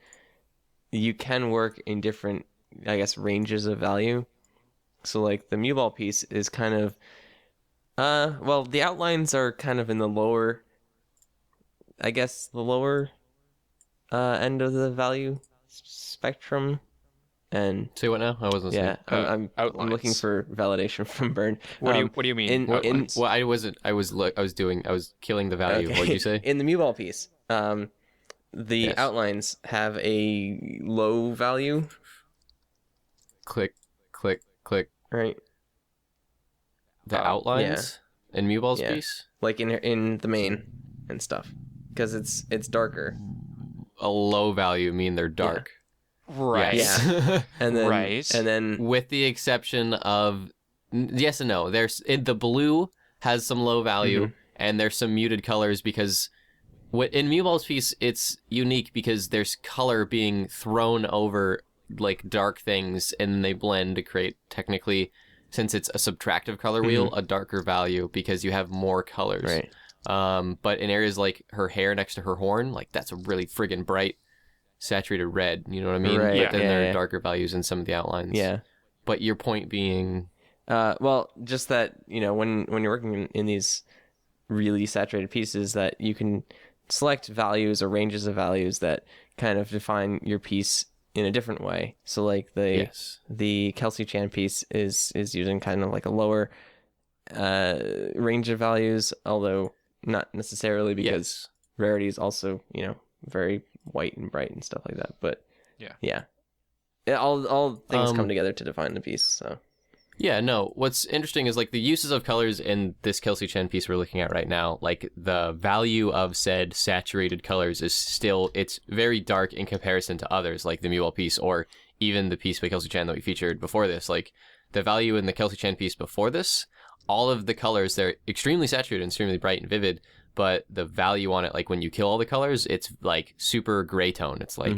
you can work in different, I guess, ranges of value. So like the Muball piece is kind of, well, the outlines are kind of in the lower, I guess, the lower end of the value spectrum. And Say what now? I wasn't yeah, listening. I'm looking for validation from Burn. What do you mean? Well, I wasn't. I was killing the value. Okay. What did you say? In the Muball piece, the Yes. outlines have a low value, Click, click, click. right? The outlines in Muball's Yeah. piece. Like in the main and stuff, because it's darker. A low value mean they're dark. Right. Yes. Yeah. And then Right. and then With the exception of yes and no. The blue has some low value and there's some muted colors because in Muball's piece it's unique because there's color being thrown over like dark things and they blend to create, technically, since it's a subtractive color wheel, a darker value because you have more colors. right. But in areas like her hair next to her horn, like that's a really friggin' bright saturated red, you know what I mean? Right, But then yeah, there are yeah. darker values in some of the outlines. Yeah. But your point being, Well, just that, you know, when you're working in these really saturated pieces, that you can select values or ranges of values that kind of define your piece in a different way. So like the Kelsey Chan piece is using kind of like a lower range of values, although not necessarily, because rarity is also, you know, very white and bright and stuff like that. But yeah, all things come together to define the piece. So yeah, no. What's interesting is like the uses of colors in this Kelsey Chan piece we're looking at right now. Like the value of said saturated colors is still, it's very dark in comparison to others, like the Muball piece or even the piece by Kelsey Chan that we featured before this. Like the value in the Kelsey Chan piece before this, all of the colors, they're extremely saturated and extremely bright and vivid. But the value on it, like when you kill all the colors, it's like super gray tone. It's like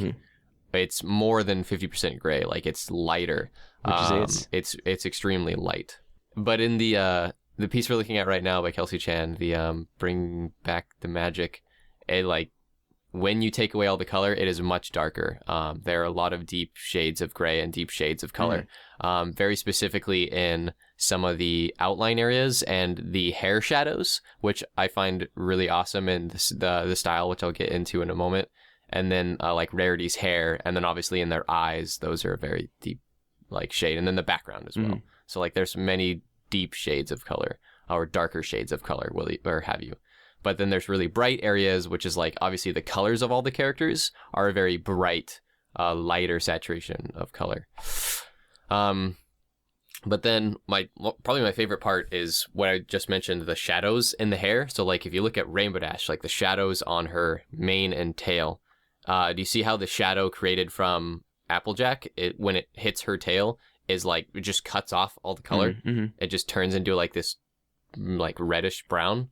it's more than 50% gray. Like it's lighter. It's extremely light. But in the piece we're looking at right now by Kelsey Chan, the Bring Back the Magic, it like when you take away all the color, it is much darker. There are a lot of deep shades of gray and deep shades of color. Very specifically in some of the outline areas and the hair shadows, which I find really awesome in the style, which I'll get into in a moment. And then like Rarity's hair, and then obviously in their eyes, those are a very deep like shade, and then the background as well. So like there's many deep shades of color or darker shades of color, or have you. But then there's really bright areas, which is like obviously the colors of all the characters are a very bright, lighter saturation of color. But then probably my favorite part is what I just mentioned, the shadows in the hair. So like if you look at Rainbow Dash, like the shadows on her mane and tail, do you see how the shadow created from Applejack, when it hits her tail, is like it just cuts off all the color? It just turns into like this like reddish brown.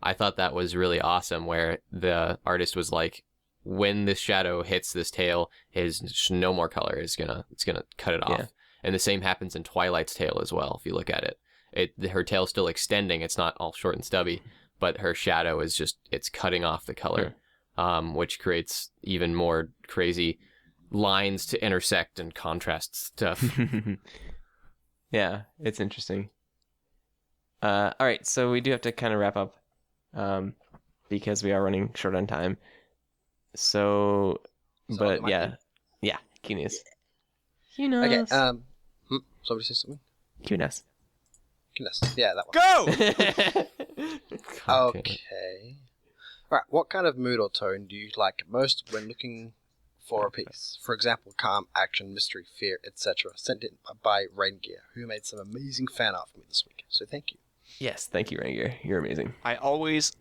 I thought that was really awesome, where the artist was like, when this shadow hits this tail, is no more color. It's gonna cut it off. Yeah. And the same happens in Twilight's tail as well. If you look at it, her tail's still extending. It's not all short and stubby, but her shadow is it's cutting off the color, which creates even more crazy lines to intersect and contrast stuff. Yeah, it's interesting. All right, so we do have to kind of wrap up because we are running short on time. So, but yeah, cuteness. Okay. Somebody say something. Cuteness. Goodness. Yeah, that one. Go! Okay. All right. What kind of mood or tone do you like most when looking for a piece? For example, calm, action, mystery, fear, etc. Sent in by Raingear, who made some amazing fan art for me this week. So thank you. Yes, thank you, Ranger. You're amazing. I always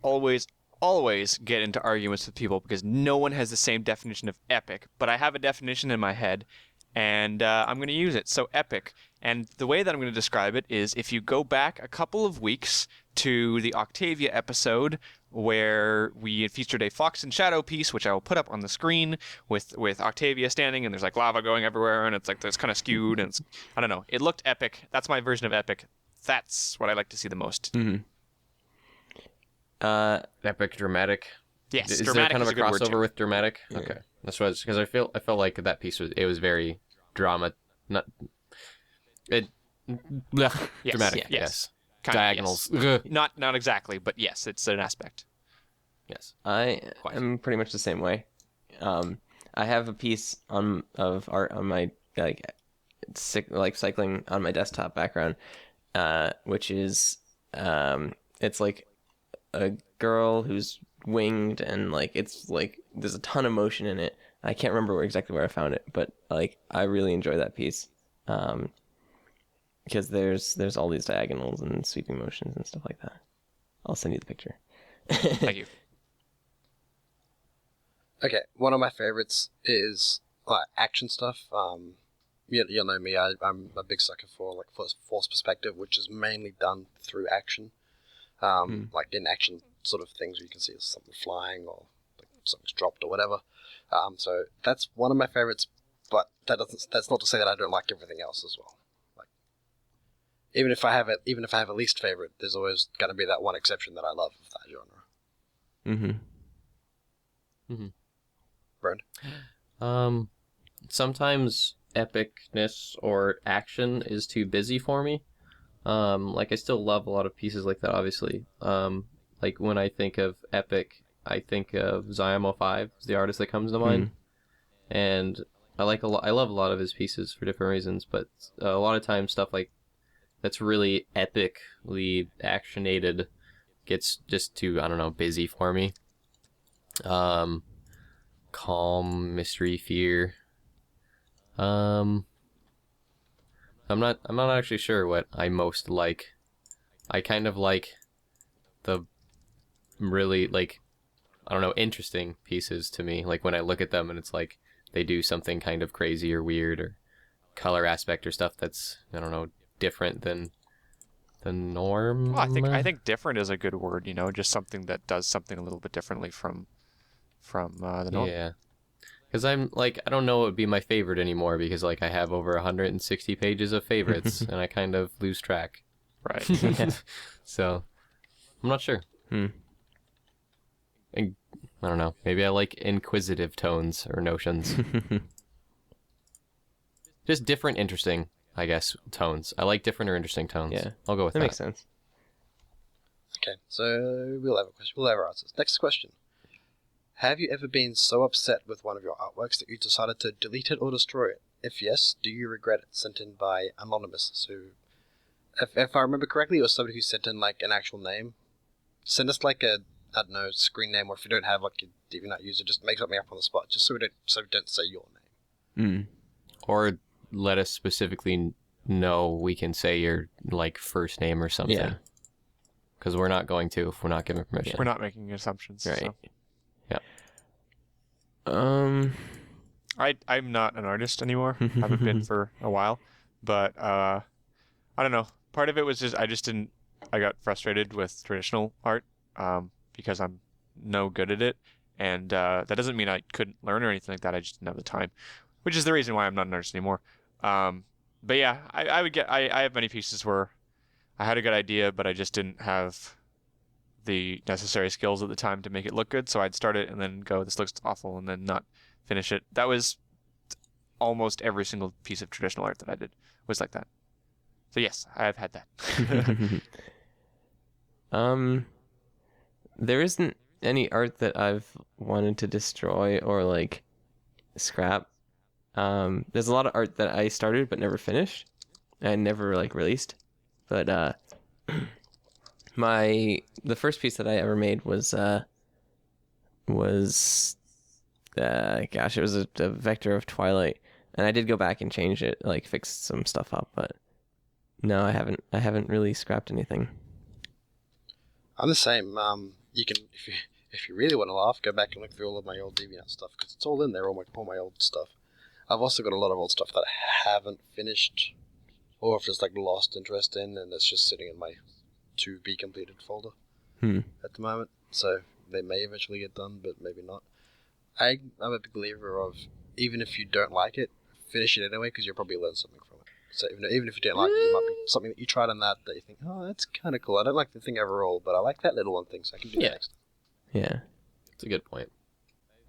get into arguments with people because no one has the same definition of epic, but I have a definition in my head, and I'm going to use it. So epic, and the way that I'm going to describe it is if you go back a couple of weeks to the Octavia episode where we featured a Fox and Shadow piece, which I will put up on the screen with Octavia standing, and there's like lava going everywhere, and it's like it's kind of skewed, and I don't know. It looked epic. That's my version of epic. That's what I like to see the most. Mm-hmm. Epic, dramatic. Yes, Is dramatic there kind of a is a good word, crossover too. with dramatic? Yeah. Okay, that's what because I felt like that piece was very drama, not it. Blech, Yes, dramatic. yes. Yes. Kind of, Diagonals. yes. Ugh. Not exactly, but yes, it's an aspect. Yes. I Quite. am pretty much the same way. I have a piece of art on my cycling on my desktop background, which is it's like a girl who's winged and like it's like there's a ton of motion in it. I can't remember exactly where I found it, but like I really enjoy that piece because there's all these diagonals and sweeping motions and stuff like that. I'll send you the picture. Thank you. Okay, one of my favorites is action stuff. You'll know me. I'm a big sucker for force perspective, which is mainly done through action. Like in action sort of things where you can see something flying or like something's dropped or whatever. So that's one of my favorites, but that's not to say that I don't like everything else as well. Like even if I have a least favorite, there's always going to be that one exception that I love of that genre. Mm-hmm. Sometimes epicness or action is too busy for me. Like I still love a lot of pieces like that, obviously. Like when I think of epic, I think of Zyamo 5 is the artist that comes to mind. And I love a lot of his pieces for different reasons, but a lot of times stuff like that's really epically actionated gets just too, I don't know, busy for me. Calm, mystery, fear. I'm not actually sure what I most like. I kind of like the really I don't know, interesting pieces to me. Like when I look at them and it's like they do something kind of crazy or weird or color aspect or stuff that's, I don't know, different than the norm. Well, I think different is a good word. You know, just something that does something a little bit differently from the norm. Yeah. Because I'm like, I don't know what would be my favorite anymore because like I have over 160 pages of favorites and I kind of lose track. Right. So I'm not sure. I don't know. Maybe I like inquisitive tones or notions. Just different, interesting, I guess, tones. I like different or interesting tones. Yeah. I'll go with That that. makes sense. Okay, so we'll have a question. We'll have our answers. Next question. Have you ever been so upset with one of your artworks that you decided to delete it or destroy it? If yes, do you regret it? Sent in by Anonymous. So, if I remember correctly, it was somebody who sent in like an actual name. Send us like a, I don't know, screen name, or if you don't have like a DeviantArt user, just make something up on the spot, just so we don't say your name. Or let us specifically know we can say your like first name or something. Yeah. Because we're not going to if we're not given permission. We're not making assumptions. Right. So. Yeah. I'm not an artist anymore. Haven't been for a while, but I don't know. Part of it was just I got frustrated with traditional art because I'm no good at it, and that doesn't mean I couldn't learn or anything like that. I just didn't have the time, which is the reason why I'm not an artist anymore. But yeah, I have many pieces where I had a good idea, but I just didn't have the necessary skills at the time to make it look good. So I'd start it and then go, this looks awful, and then not finish it. That was almost every single piece of traditional art that I did was like that. So yes, I have had that. There isn't any art that I've wanted to destroy or like scrap. There's a lot of art that I started but never finished and never like released. But the first piece that I ever made was it was a vector of Twilight, and I did go back and change it, like fix some stuff up, but no, I haven't really scrapped anything. I'm the same. You can, if you really want to laugh, go back and look through all of my old DeviantArt stuff, because it's all in there, all my old stuff. I've also got a lot of old stuff that I haven't finished, or I've just like lost interest in, and it's just sitting in my to be completed folder at the moment. So they may eventually get done, but maybe not. I'm a big believer of, even if you don't like it, finish it anyway, because you'll probably learn something from it. So even if you don't like it, it might be something that you tried on that you think, oh, that's kind of cool. I don't like the thing overall, but I like that little one thing, so I can do that next time. Yeah. It's a good point.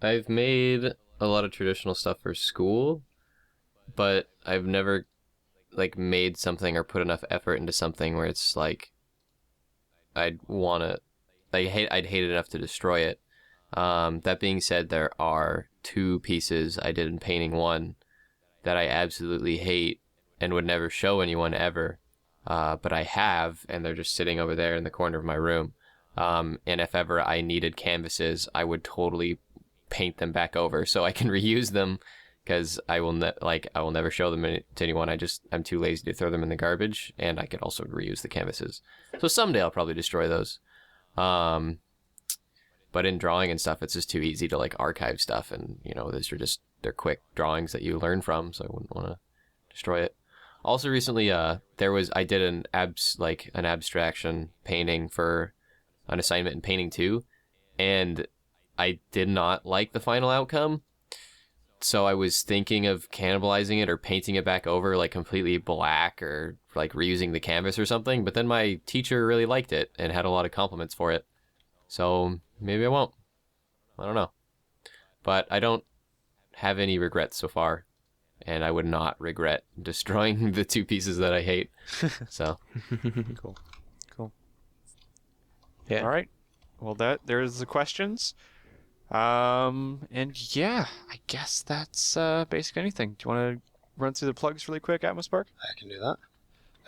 I've made a lot of traditional stuff for school, but I've never like made something or put enough effort into something where it's like I'd hate it enough to destroy it. That being said, there are 2 pieces I did in painting 1 that I absolutely hate and would never show anyone ever, but I have, and they're just sitting over there in the corner of my room. And if ever I needed canvases, I would totally paint them back over so I can reuse them, because I will never show them to anyone. I'm too lazy to throw them in the garbage, and I could also reuse the canvases. So someday I'll probably destroy those. But in drawing and stuff, it's just too easy to like archive stuff, and they're quick drawings that you learn from, so I wouldn't want to destroy it. Also recently, I did an abstraction painting for an assignment in painting 2, and I did not like the final outcome. So I was thinking of cannibalizing it or painting it back over like completely black, or like reusing the canvas or something. But then my teacher really liked it and had a lot of compliments for it. So maybe I won't. I don't know. But I don't have any regrets so far. And I would not regret destroying the 2 pieces that I hate. So Cool. Yeah. All right. Well, there's the questions. And yeah, I guess that's basically anything. Do you want to run through the plugs really quick, Atmospark? I can do that.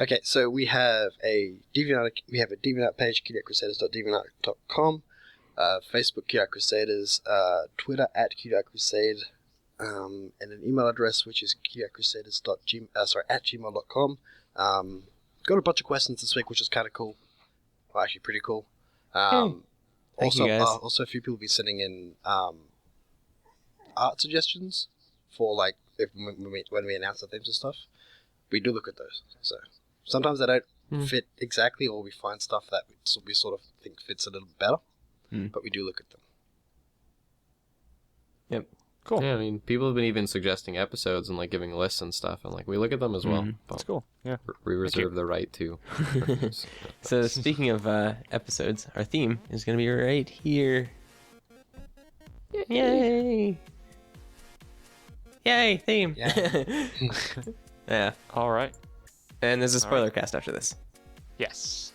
Okay, so we have a DeviantArt page, cutieartcrusaders.deviantart.com, Facebook Cutie Art Crusaders, Twitter @CutieArtCrusade, and an email address which is cutieartcrusaders@gmail.com. Got a bunch of questions this week, which is kind of cool. Well, actually, pretty cool. Thank you, guys. Also, a few people will be sending in art suggestions for like when we announce the themes and stuff. We do look at those. So sometimes they don't fit exactly, or we find stuff that we sort of think fits a little better. But we do look at them. Yep. Cool. Yeah, I mean, people have been even suggesting episodes and like giving lists and stuff, and like we look at them as well. That's cool. Yeah. We reserve the right to. So speaking of episodes, our theme is going to be right here. Yay! Yay, theme! Yeah. Yeah. All right. And there's a spoiler cast after this. Yes.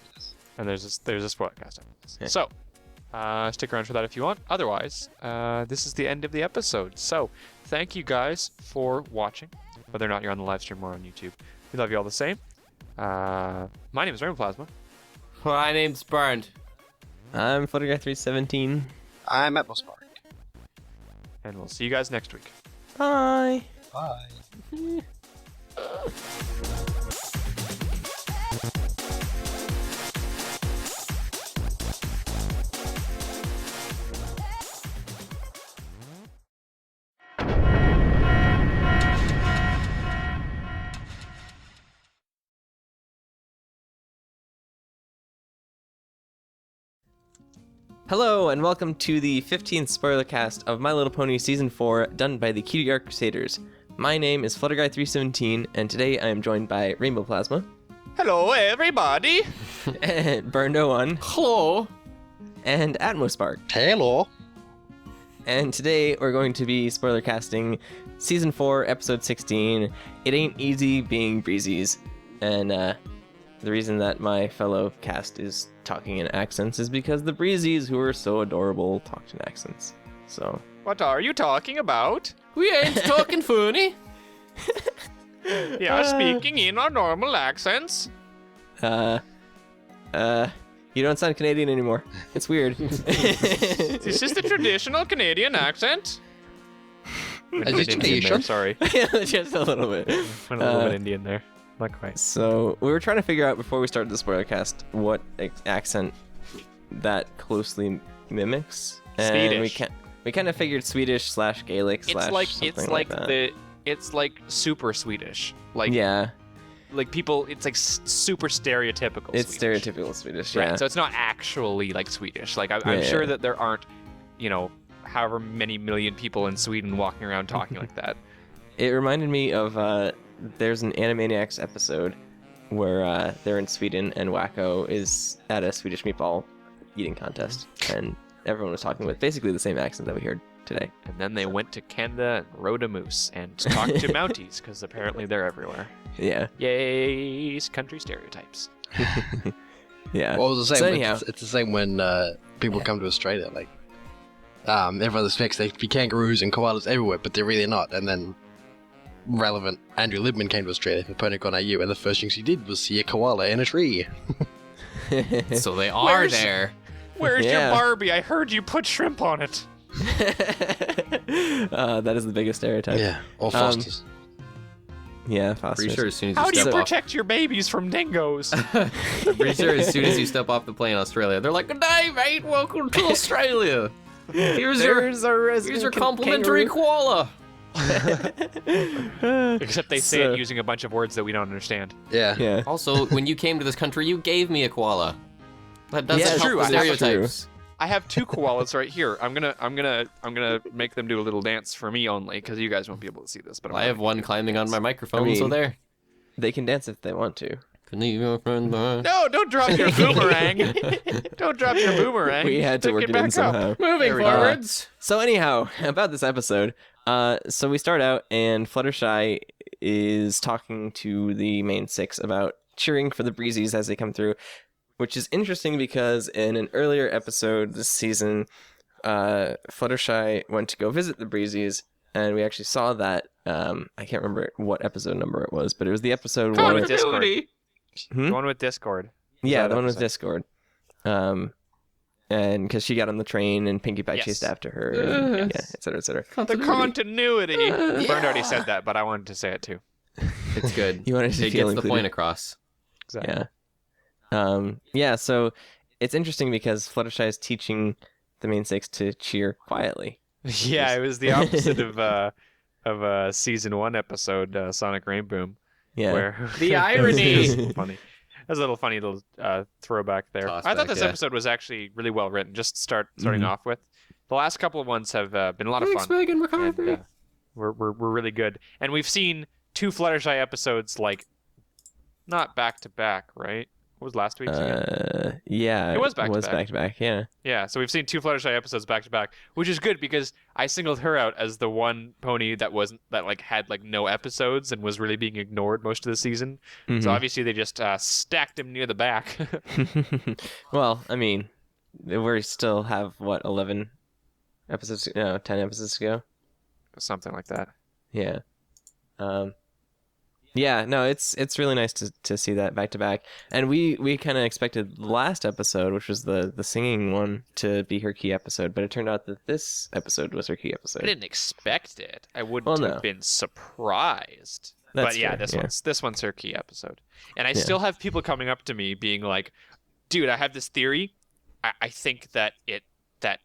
And there's a spoiler cast after this. Yeah. So, stick around for that if you want. Otherwise, this is the end of the episode. So, thank you guys for watching, whether or not you're on the live stream or on YouTube. We love you all the same. My name is Rainbow Plasma. My name's Burned. I'm Flutterguy317. I'm Atmospark. And we'll see you guys next week. Bye! Bye. Hello, and welcome to the 15th spoiler cast of My Little Pony Season 4, done by the Cutie Art Crusaders. My name is Flutterguy317, and today I am joined by Rainbow Plasma. Hello, everybody! And Burned01. Hello. And Atmospark. Hello. And today we're going to be spoiler casting Season 4, Episode 16. It ain't easy being Breezies. And the reason that my fellow cast is talking in accents is because the Breezies, who are so adorable, talked in accents. So... What are you talking about? We ain't talking funny. Yeah, speaking in our normal accents. You don't sound Canadian anymore. It's weird. This is the traditional Canadian accent. Indian, sorry. Just a little bit. Went a little bit Indian there. Not quite. So we were trying to figure out before we started the spoilercast what accent that closely mimics. And Swedish. we kind of figured Swedish / Gaelic / something it's like super Swedish. Like yeah, like people. It's like super stereotypical. it's Swedish. stereotypical Swedish. Right. Yeah. So it's not actually like Swedish. Like I'm sure that there aren't, however many million people in Sweden walking around talking like that. It reminded me of there's an Animaniacs episode where they're in Sweden and Wacko is at a Swedish meatball eating contest, and everyone was talking with basically the same accent that we heard today. And then they went to Canada and rode a moose and talked to Mounties because apparently they're everywhere. Yeah. Yay, country stereotypes. Yeah. Well, it was the So same. anyhow- It's the same when people come to Australia. Like, everyone expects there to be kangaroos and koalas everywhere, but they're really not. And then, relevant Andrew Libman came to Australia for PonyCon AU, and the first thing she did was see a koala in a tree. So they are Where's- there. Where's Yeah. your Barbie? I heard you put shrimp on it. That is the biggest stereotype. Or Fosters. Yeah, Foster's. Pretty sure as soon as How you do you step off, protect your babies from dingoes? I'm pretty sure as soon as you step off the plane in Australia, they're like, "Good day, mate. Welcome to Australia. Here's your complimentary koala." Except they say So- it using a bunch of words that we don't understand. Yeah. Yeah. Also, when you came to this country, you gave me a koala. That doesn't Yeah, help true, the I have- stereotypes. I have 2 koalas right here. I'm gonna make them do a little dance for me only because you guys won't be able to see this. But I have one climbing on my microphone, I mean- so there. They can dance if they want to. Can leave your friend behind. No, don't drop your boomerang. Don't drop your boomerang. We had to Pick work it back in up. somehow. Moving There we go. forwards. So anyhow, about this episode, so we start out and Fluttershy is talking to the main 6 about cheering for the Breezies as they come through, which is interesting because in an earlier episode this season, Fluttershy went to go visit the Breezies, and we actually saw that. I can't remember what episode number it was, but it was the episode Come on, where... with Discord. Continuity. The one with Discord. Yeah, that the one with episode. Discord. And because she got on the train and Pinkie Pie Yes. chased after her, and, Yes. yeah, et cetera, et cetera. The continuity. Yeah. Bern already said that, but I wanted to say it too. It's good. You wanted to It feel gets the point included. across. Exactly. Yeah. Yeah, so it's interesting because Fluttershy is teaching the main 6 to cheer quietly. Yeah, it was the opposite of season 1 episode Sonic Rainboom, Yeah. where The irony. It was a little funny. That was a little funny little throwback there. Toss I thought back, this yeah. episode was actually really well written. Just starting Mhm. off with, the last couple of ones have been a lot of Thanks, fun. Megan And, McCarthy. we're really good, and we've seen 2 Fluttershy episodes like not back to back, right? What was last week's again? Yeah. It was back to back. back to back, yeah. Yeah, so we've seen 2 Fluttershy episodes back to back, which is good because I singled her out as the one pony that had no episodes and was really being ignored most of the season. Mhm. So obviously they just stacked him near the back. Well, I mean, we still have, 11 episodes? No, 10 episodes to go? Something like that. Yeah. Yeah, no, it's really nice to see that back to back. And we kind of expected the last episode, which was the singing one, to be her key episode, but it turned out that this episode was her key I episode. didn't expect it. I wouldn't Well, no. have been surprised. That's but yeah, fair, this one's her key episode. And I Yeah. still have people coming up to me being like, "Dude, I have this theory. I think that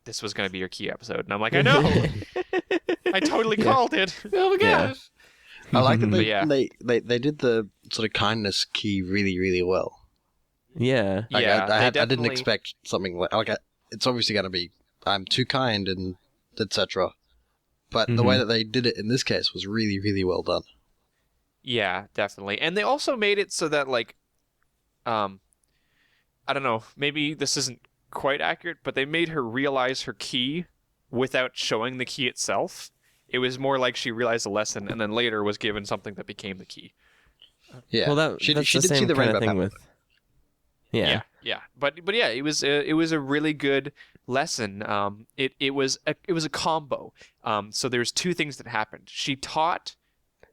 this was going to be your key episode." And I'm like, "I know. I totally called it." Oh my Yeah. gosh. I like that But yeah. they did the sort of kindness key really, really well. Yeah. Like, Yeah, I they didn't definitely- expect something like it's obviously going to be I'm too kind and etc. But the way that they did it in this case was really, really well done. Yeah, definitely. And they also made it so that I don't know, maybe this isn't quite accurate, but they made her realize her key without showing the key itself. It was more like she realized a lesson and then later was given something that became the key. Yeah. Well, she that's did the see same the kind rainbow of thing path. with. Yeah. Yeah. But yeah, it was a really good lesson. It was a combo. So there's two things that happened. She taught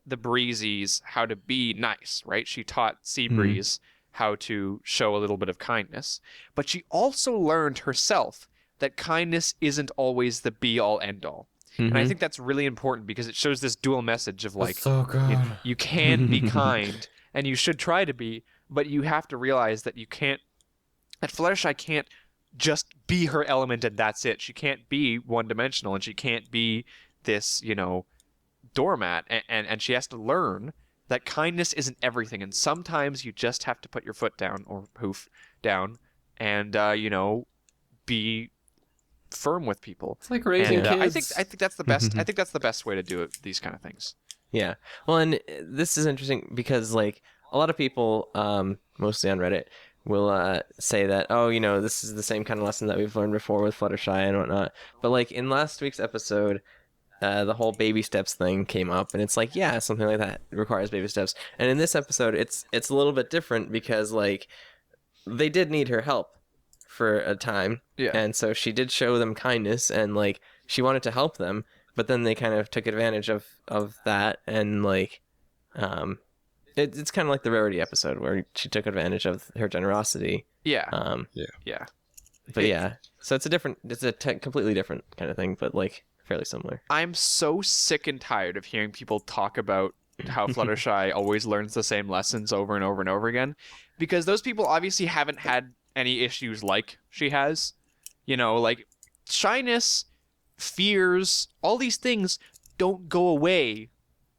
the Breezies how to be nice, right? She taught Seabreeze how to show a little bit of kindness, but she also learned herself that kindness isn't always the be all end all. And I think that's really important because it shows this dual message of like, so good. you can be kind and you should try to be, but you have to realize that you can't, that Fluttershy can't just be her element and that's it. She can't be one dimensional and she can't be this, doormat. And she has to learn that kindness isn't everything. And sometimes you just have to put your foot down or hoof down and, be firm with people. It's like raising And kids. I think that's the best. I think that's the best way to do it. These kind of things. Yeah. Well, and this is interesting because like a lot of people, mostly on Reddit, will say that, oh, this is the same kind of lesson that we've learned before with Fluttershy and whatnot. But like in last week's episode, the whole baby steps thing came up, and it's like, yeah, something like that requires baby steps. And in this episode, it's a little bit different because like they did need her help for a time, and so she did show them kindness, and like she wanted to help them, but then they kind of took advantage of that, and like it's kind of like the Rarity episode where she took advantage of her generosity. Yeah. Yeah. But yeah, so it's a completely different kind of thing, but like fairly similar. I'm so sick and tired of hearing people talk about how Fluttershy always learns the same lessons over and over and over again, because those people obviously haven't had any issues like she has. Like shyness, fears, all these things don't go away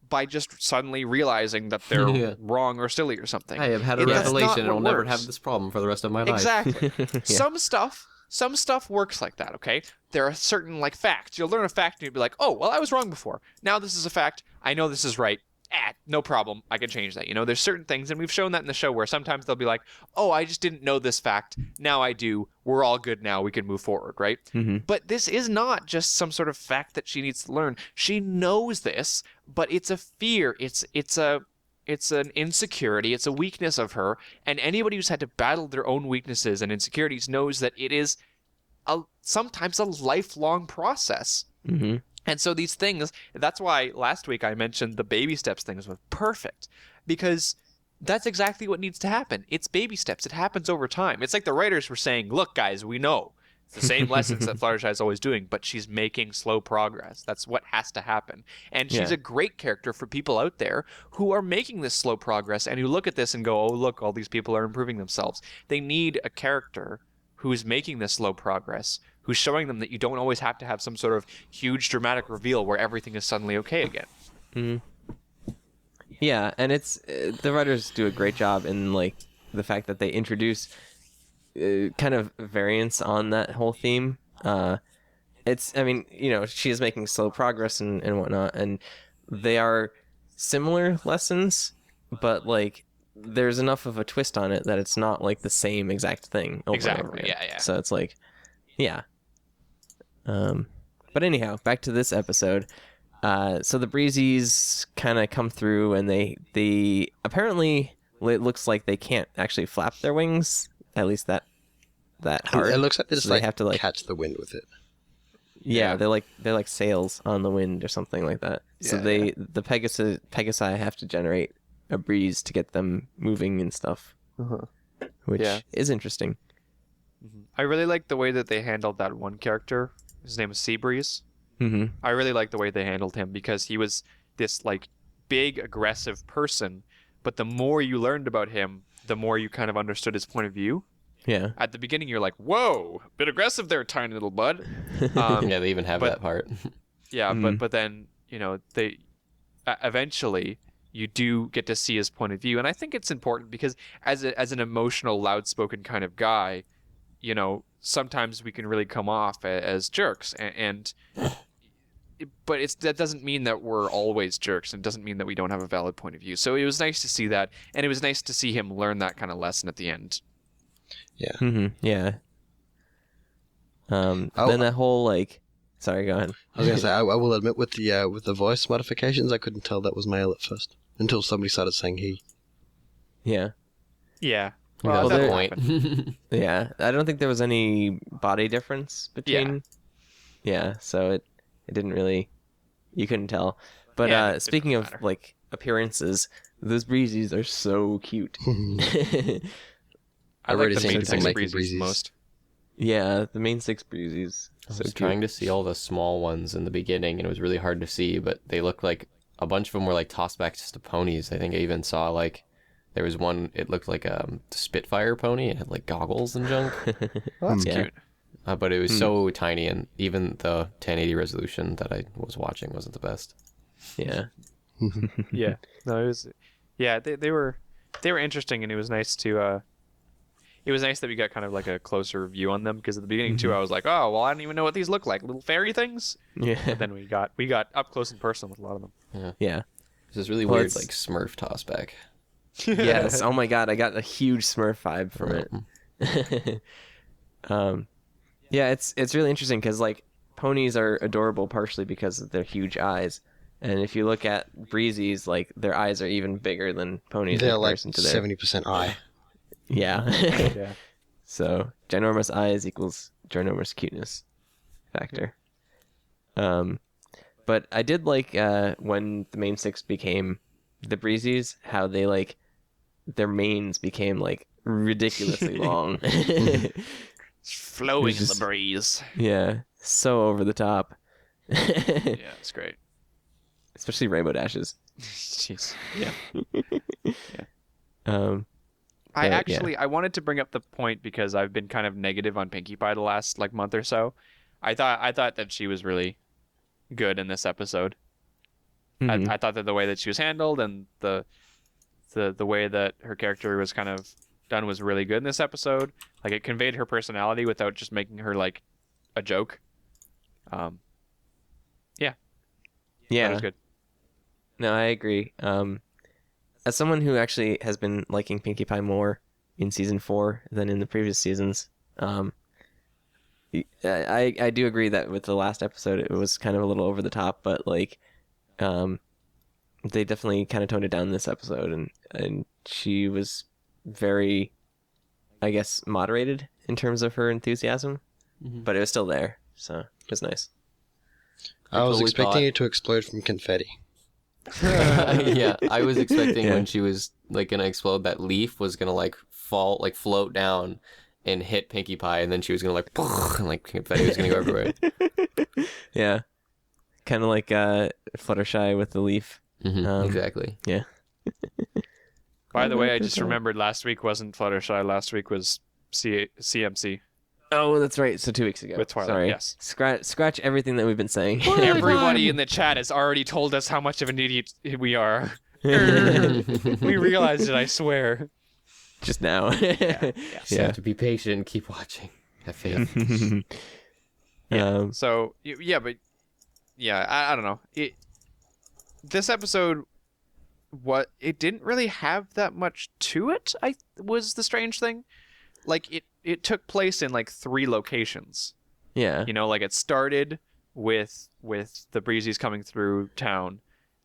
by just suddenly realizing that they're wrong or silly or something. I have had a That's not revelation and what I'll never works. have this problem for the rest of my life. Exactly. Yeah. Some stuff works like that, okay? There are certain like facts. You'll learn a fact and you'll be like, oh, well, I was wrong before. Now this is a fact. I know this is right. No problem. I can change that. There's certain things, and we've shown that in the show where sometimes they'll be like, oh, I just didn't know this fact. Now I do. We're all good now. We can move forward, right? But this is not just some sort of fact that she needs to learn. She knows this, but it's a fear. It's an insecurity. It's a weakness of her. And anybody who's had to battle their own weaknesses and insecurities knows that it is sometimes a lifelong process. And so these things, that's why last week I mentioned the baby steps things was perfect, because that's exactly what needs to happen. It's baby steps. It happens over time. It's like the writers were saying, look, guys, we know it's the same lessons that Fluttershy is always doing, but she's making slow progress. That's what has to happen. And she's a great character for people out there who are making this slow progress and who look at this and go, oh, look, all these people are improving themselves. They need a character who's making this slow progress, who's showing them that you don't always have to have some sort of huge dramatic reveal where everything is suddenly okay again. Yeah, and it's the writers do a great job in like the fact that they introduce kind of variance on that whole theme. She is making slow progress and whatnot, and they are similar lessons, but like there's enough of a twist on it that it's not like the same exact thing over and over again. Yeah. So it's like, yeah. But anyhow, back to this episode. So the Breezies kind of come through, and they apparently, it looks like they can't actually flap their wings, at least that hard. It looks like they just So they have to like catch the wind with it. Yeah, they're like sails on the wind or something like that. So the Pegasi have to generate a breeze to get them moving and stuff, which is interesting. I really like the way that they handled that one character. His name is Seabreeze. I really like the way they handled him because he was this like big aggressive person, but the more you learned about him, the more you kind of understood his point of view. Yeah. At the beginning, you're like, "Whoa, a bit aggressive there, tiny little bud." Yeah, they even have that part. Yeah, but then they eventually you do get to see his point of view, and I think it's important because as an emotional, loud-spoken kind of guy, sometimes we can really come off as jerks, but that doesn't mean that we're always jerks, and it doesn't mean that we don't have a valid point of view. So it was nice to see that, and it was nice to see him learn that kind of lesson at the end. Yeah. Yeah. Then that whole like Sorry, go ahead. I was gonna say I will admit with the voice modifications, I couldn't tell that was male at first until somebody started saying he. Yeah. Yeah. Well, there- that point. Yeah. I don't think there was any body difference between. Yeah. So it didn't really. You couldn't tell. But Yeah, it speaking didn't of matter. like appearances, those Breezies are so cute. I I've like already the seen main people six making Breezies Breezies. most. Yeah, the main 6 Breezies. I So was cute. trying to see all the small ones in the beginning, and it was really hard to see, but they looked like a bunch of them were like tossed back just to ponies. I think I even saw like there was one, it looked like a Spitfire pony. It had like goggles and junk, That's Yeah. cute. but it was so tiny, and even the 1080 resolution that I was watching wasn't the best. Yeah. Yeah. No, it was. Yeah, they were interesting, and it was nice to. It was nice that we got kind of like a closer view on them, because at the beginning too, I was like, oh well, I don't even know what these look like, little fairy things. Yeah. But then we got up close and personal with a lot of them. Yeah. It's this really Well, weird it's- like Smurf toss back. Yes. Oh my god, I got a huge Smurf vibe from it. Yeah, it's really interesting because like ponies are adorable partially because of their huge eyes, and if you look at Breezies, like their eyes are even bigger than ponies in They're like comparison to their 70% eye. yeah. Yeah. So ginormous eyes equals ginormous cuteness factor. But I did like when the main 6 became the Breezies, how they like their manes became like ridiculously long. Flowing It's in the breeze. Yeah, so over the top. Yeah, it's great. Especially Rainbow Dashes. Jeez. Yeah. Um, I But, actually I wanted to bring up the point because I've been kind of negative on Pinkie Pie the last like month or so. I thought that she was really good in this episode. mhm. I thought that the way that she was handled and the way that her character was kind of done was really good in this episode. Like it conveyed her personality without just making her like a joke. Yeah, That was good. no, I agree. As someone who actually has been liking Pinkie Pie more in season 4 than in the previous seasons, I do agree that with the last episode it was kind of a little over the top, but like, they definitely kind of toned it down this episode, and she was very, I guess, moderated in terms of her enthusiasm, but it was still there, so it was nice. I was totally expecting thought- it to explode from confetti. Yeah, I was expecting Yeah. when she was like gonna explode, that leaf was gonna like fall, like float down and hit Pinkie Pie, and then she was gonna like and like confetti was gonna go everywhere. Yeah, kind of like Fluttershy with the leaf. Exactly. Yeah. By the way, I like just this, remembered last week wasn't Fluttershy. Last week was CMC. Oh, that's right. So 2 weeks ago. With Twilight, Sorry. yes. Scratch everything that we've been saying. Everybody in the chat has already told us how much of an idiot we are. We realized it, I swear. Just now. Just Yeah. have to be patient, keep watching, have faith. So but I don't know. This episode, it didn't really have that much to it. Was the strange thing. Like it took place in like 3 locations. Yeah. You know, like it started with the Breezies coming through town,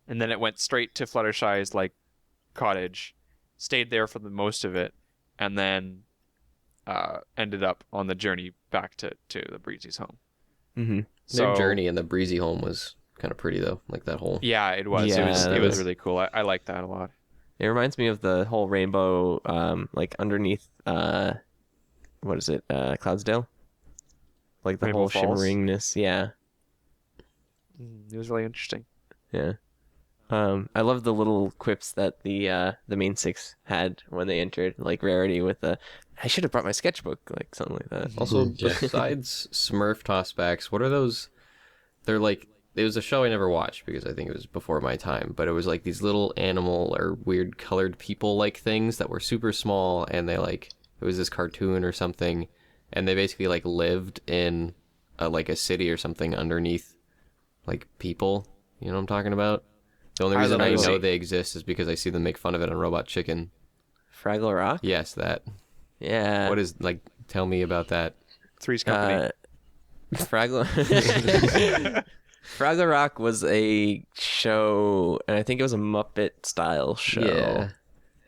and then it went straight to Fluttershy's like cottage, stayed there for the most of it, and then ended up on the journey back to the Breezies' home. Mm-hmm. Their journey in the breezy home was kind of pretty though, like that whole. Yeah, it was. Yeah, it that was was- really cool. I liked that a lot. It reminds me of the whole rainbow, like underneath, what is it, Cloudsdale? Like the Rainbow whole Falls? shimmeringness. Yeah. It was really interesting. Yeah. I love the little quips that the main 6 had when they entered, like Rarity with the, I should have brought my sketchbook, like something like that. Also, Yeah. besides Smurf tossbacks, what are those? They're like, it was a show I never watched because I think it was before my time, but it was like these little animal or weird colored people like things that were super small, and they like, it was this cartoon or something, and they basically like lived in like a city or something underneath like people. You know what I'm talking about? The only I reason I don't know. know they exist is because I see them make fun of it on Robot Chicken. Fraggle Rock? Yes, that. Yeah. What is, like, tell me about that. Three's Company. Fraggle Rock was a show, and I think it was a Muppet style show. Yeah.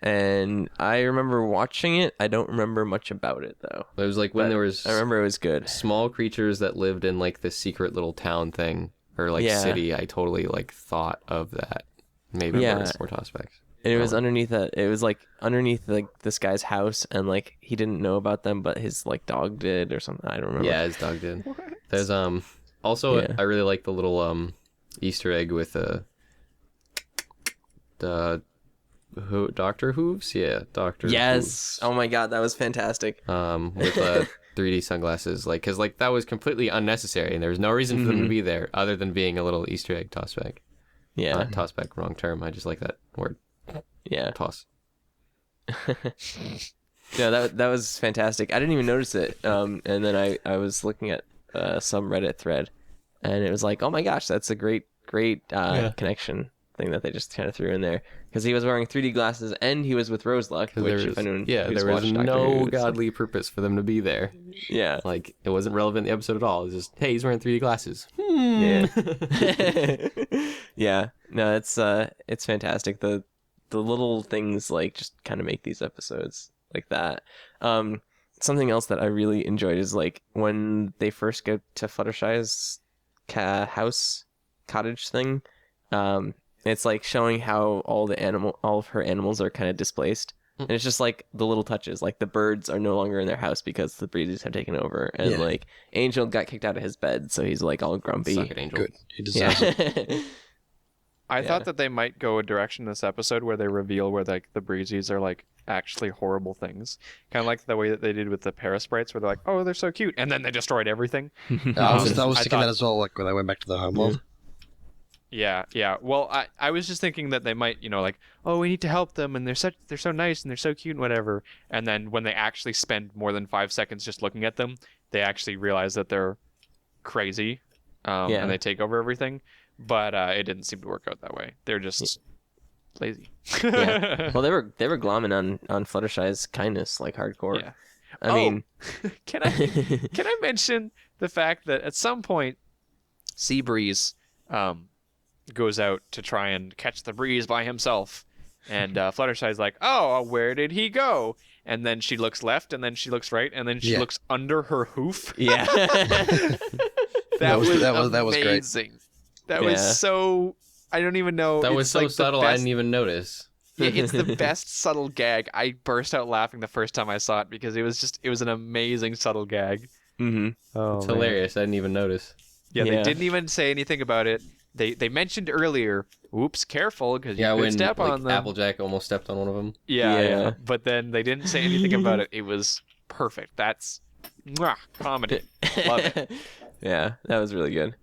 And I remember watching it. I don't remember much about it though. It was like when there was I remember it was good. small creatures that lived in like this secret little town thing or like city. I totally like thought of that. Maybe more Tossbacks. And it was underneath like this guy's house, and like he didn't know about them, but his like dog did or something. I don't remember. Yeah, his dog did. There's also I really like the little Easter egg with the Doctor Hooves. Yeah, Doctor. Yes. Hooves. Oh my God, that was fantastic. With 3D sunglasses, like because like that was completely unnecessary, and there was no reason for them to be there other than being a little Easter egg tossback. Yeah. Not tossback, wrong term. I just like that word. Yeah. Toss. No, that was fantastic. I didn't even notice it. And then I was looking at some Reddit thread, and it was like, oh my gosh, that's a great connection thing that they just kind of threw in there, because he was wearing 3D glasses and he was with Roseluck, which if anyone who's there was watched Doctor no Who, godly purpose for them to be there. Yeah. Like it wasn't relevant in the episode at all. It was just, hey, he's wearing 3D glasses. Yeah. Yeah. No, it's fantastic. The little things like just kind of make these episodes like that. Something else that I really enjoyed is like when they first go to Fluttershy's cottage thing. It's like showing how all of her animals are kind of displaced. And it's just like the little touches, like the birds are no longer in their house because the Breezies have taken over, and like Angel got kicked out of his bed, so he's like all grumpy. Suck it, Angel. Good. He deserves it. I thought that they might go a direction this episode where they reveal where like the Breezies are like actually horrible things, kind of like the way that they did with the Parasprites, where they're like, oh, they're so cute, and then they destroyed everything. I was thinking that as well, like when I went back to the homeworld. Yeah. Well, I was just thinking that they might, like, oh, we need to help them, and they're so nice and they're so cute and whatever. And then when they actually spend more than 5 seconds just looking at them, they actually realize that they're crazy, and they take over everything. But it didn't seem to work out that way. They're just lazy. Yeah. Well, they were glomming on Fluttershy's kindness like hardcore. Yeah. I mean, can I mention the fact that at some point, Seabreeze goes out to try and catch the breeze by himself, and Fluttershy's like, oh, where did he go? And then she looks left, and then she looks right, and then she looks under her hoof. Yeah. that was great. That was so, I don't even know. That was it's so like subtle, I didn't even notice. Yeah, it's the best subtle gag. I burst out laughing the first time I saw it because it was an amazing subtle gag. Mm-hmm. Oh, It's hilarious. I didn't even notice. Yeah, they didn't even say anything about it. They mentioned earlier, oops, careful, because you could when step on them. Applejack almost stepped on one of them. Yeah. But then they didn't say anything about it. It was perfect. That's comedy. Love it. Yeah, that was really good.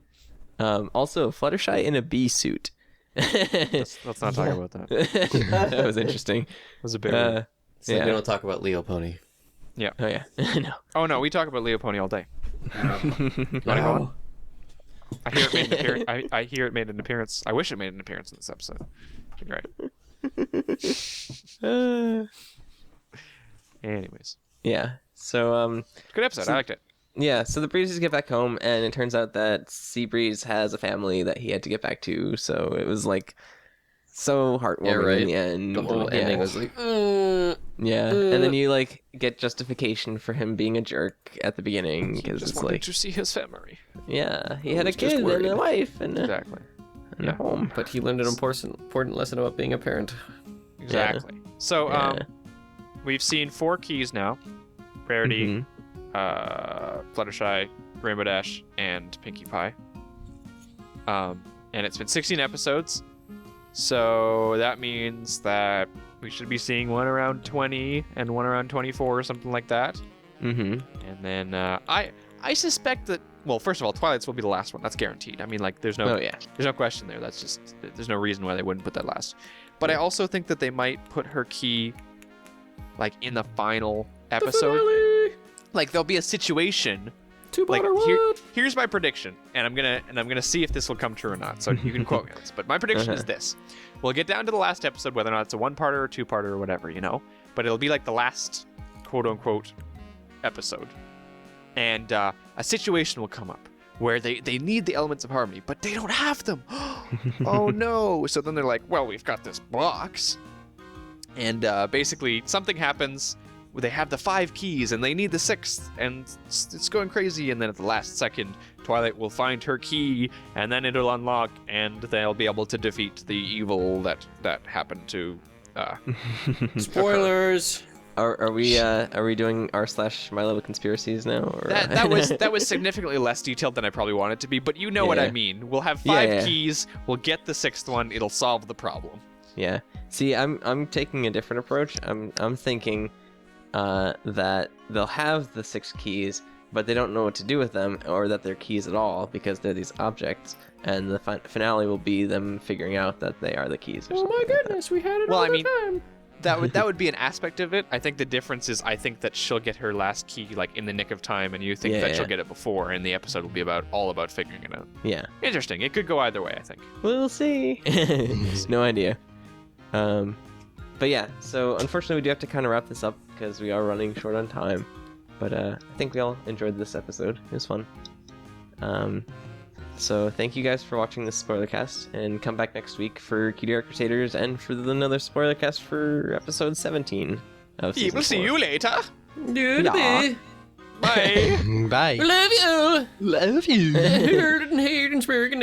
Also, Fluttershy in a bee suit. Let's not talk about that. That was interesting. It was a bit weird. So we don't talk about Leo Pony. Yeah. Oh, yeah. No. Oh, no, we talk about Leo Pony all day. You want to go on? I hear it made an appearance. I wish it made an appearance in this episode. Right. Anyways. Yeah. So good episode. I liked it. Yeah, so the Breezes get back home, and it turns out that Seabreeze has a family that he had to get back to, so it was like so heartwarming in the end. The whole ending was like, yeah, and then you like get justification for him being a jerk at the beginning because Just it's wanted like, to see his family. yeah, he had a kid and a wife and Exactly. a home. but he learned an important lesson about being a parent. Exactly. So we've seen 4 keys now: Rarity, Fluttershy, Rainbow Dash, and Pinkie Pie. And it's been 16 episodes, so that means that we should be seeing one around 20 and one around 24 or something like that. Mm-hmm. And then I suspect that, well, first of all, Twilight's will be the last one. That's guaranteed. I mean, like, there's no question there. That's just, there's no reason why they wouldn't put that last. But I also think that they might put her key like in the final episode. Like there'll be a situation. Like here's my prediction, and I'm gonna see if this will come true or not. So you can quote me on this. But my prediction is this: we'll get down to the last episode, whether or not it's a 1-parter or 2-parter or whatever, But it'll be like the last quote unquote episode, and a situation will come up where they need the elements of harmony, but they don't have them. Oh no! So then they're like, well, we've got this box, and basically something happens. They have the 5 keys and they need the 6th, and it's going crazy. And then at the last second, Twilight will find her key, and then it'll unlock, and they'll be able to defeat the evil that happened to. Spoilers. Are we doing r/My Little Conspiracies now? Or? That was significantly less detailed than I probably wanted it to be, but you know what I mean. We'll have 5 keys. We'll get the 6th one. It'll solve the problem. Yeah. See, I'm taking a different approach. I'm thinking that they'll have the 6 keys, but they don't know what to do with them, or that they're keys at all, because they're these objects, and the finale will be them figuring out that they are the keys. Or Oh my goodness, we had it all the time. That would be an aspect of it. I think the difference is I think that she'll get her last key like in the nick of time, and you think that she'll get it before, and the episode will be all about figuring it out. Yeah. Interesting. It could go either way, I think. We'll see. No idea. But yeah, so unfortunately we do have to kind of wrap this up because we are running short on time. But I think we all enjoyed this episode. It was fun. So thank you guys for watching this spoiler cast, and come back next week for Cutie Art Crusaders and for another spoiler cast for episode 17 of season 4. We'll see you later. Yeah. Bye. Bye. Love you. Love you. Heard and hate and speaking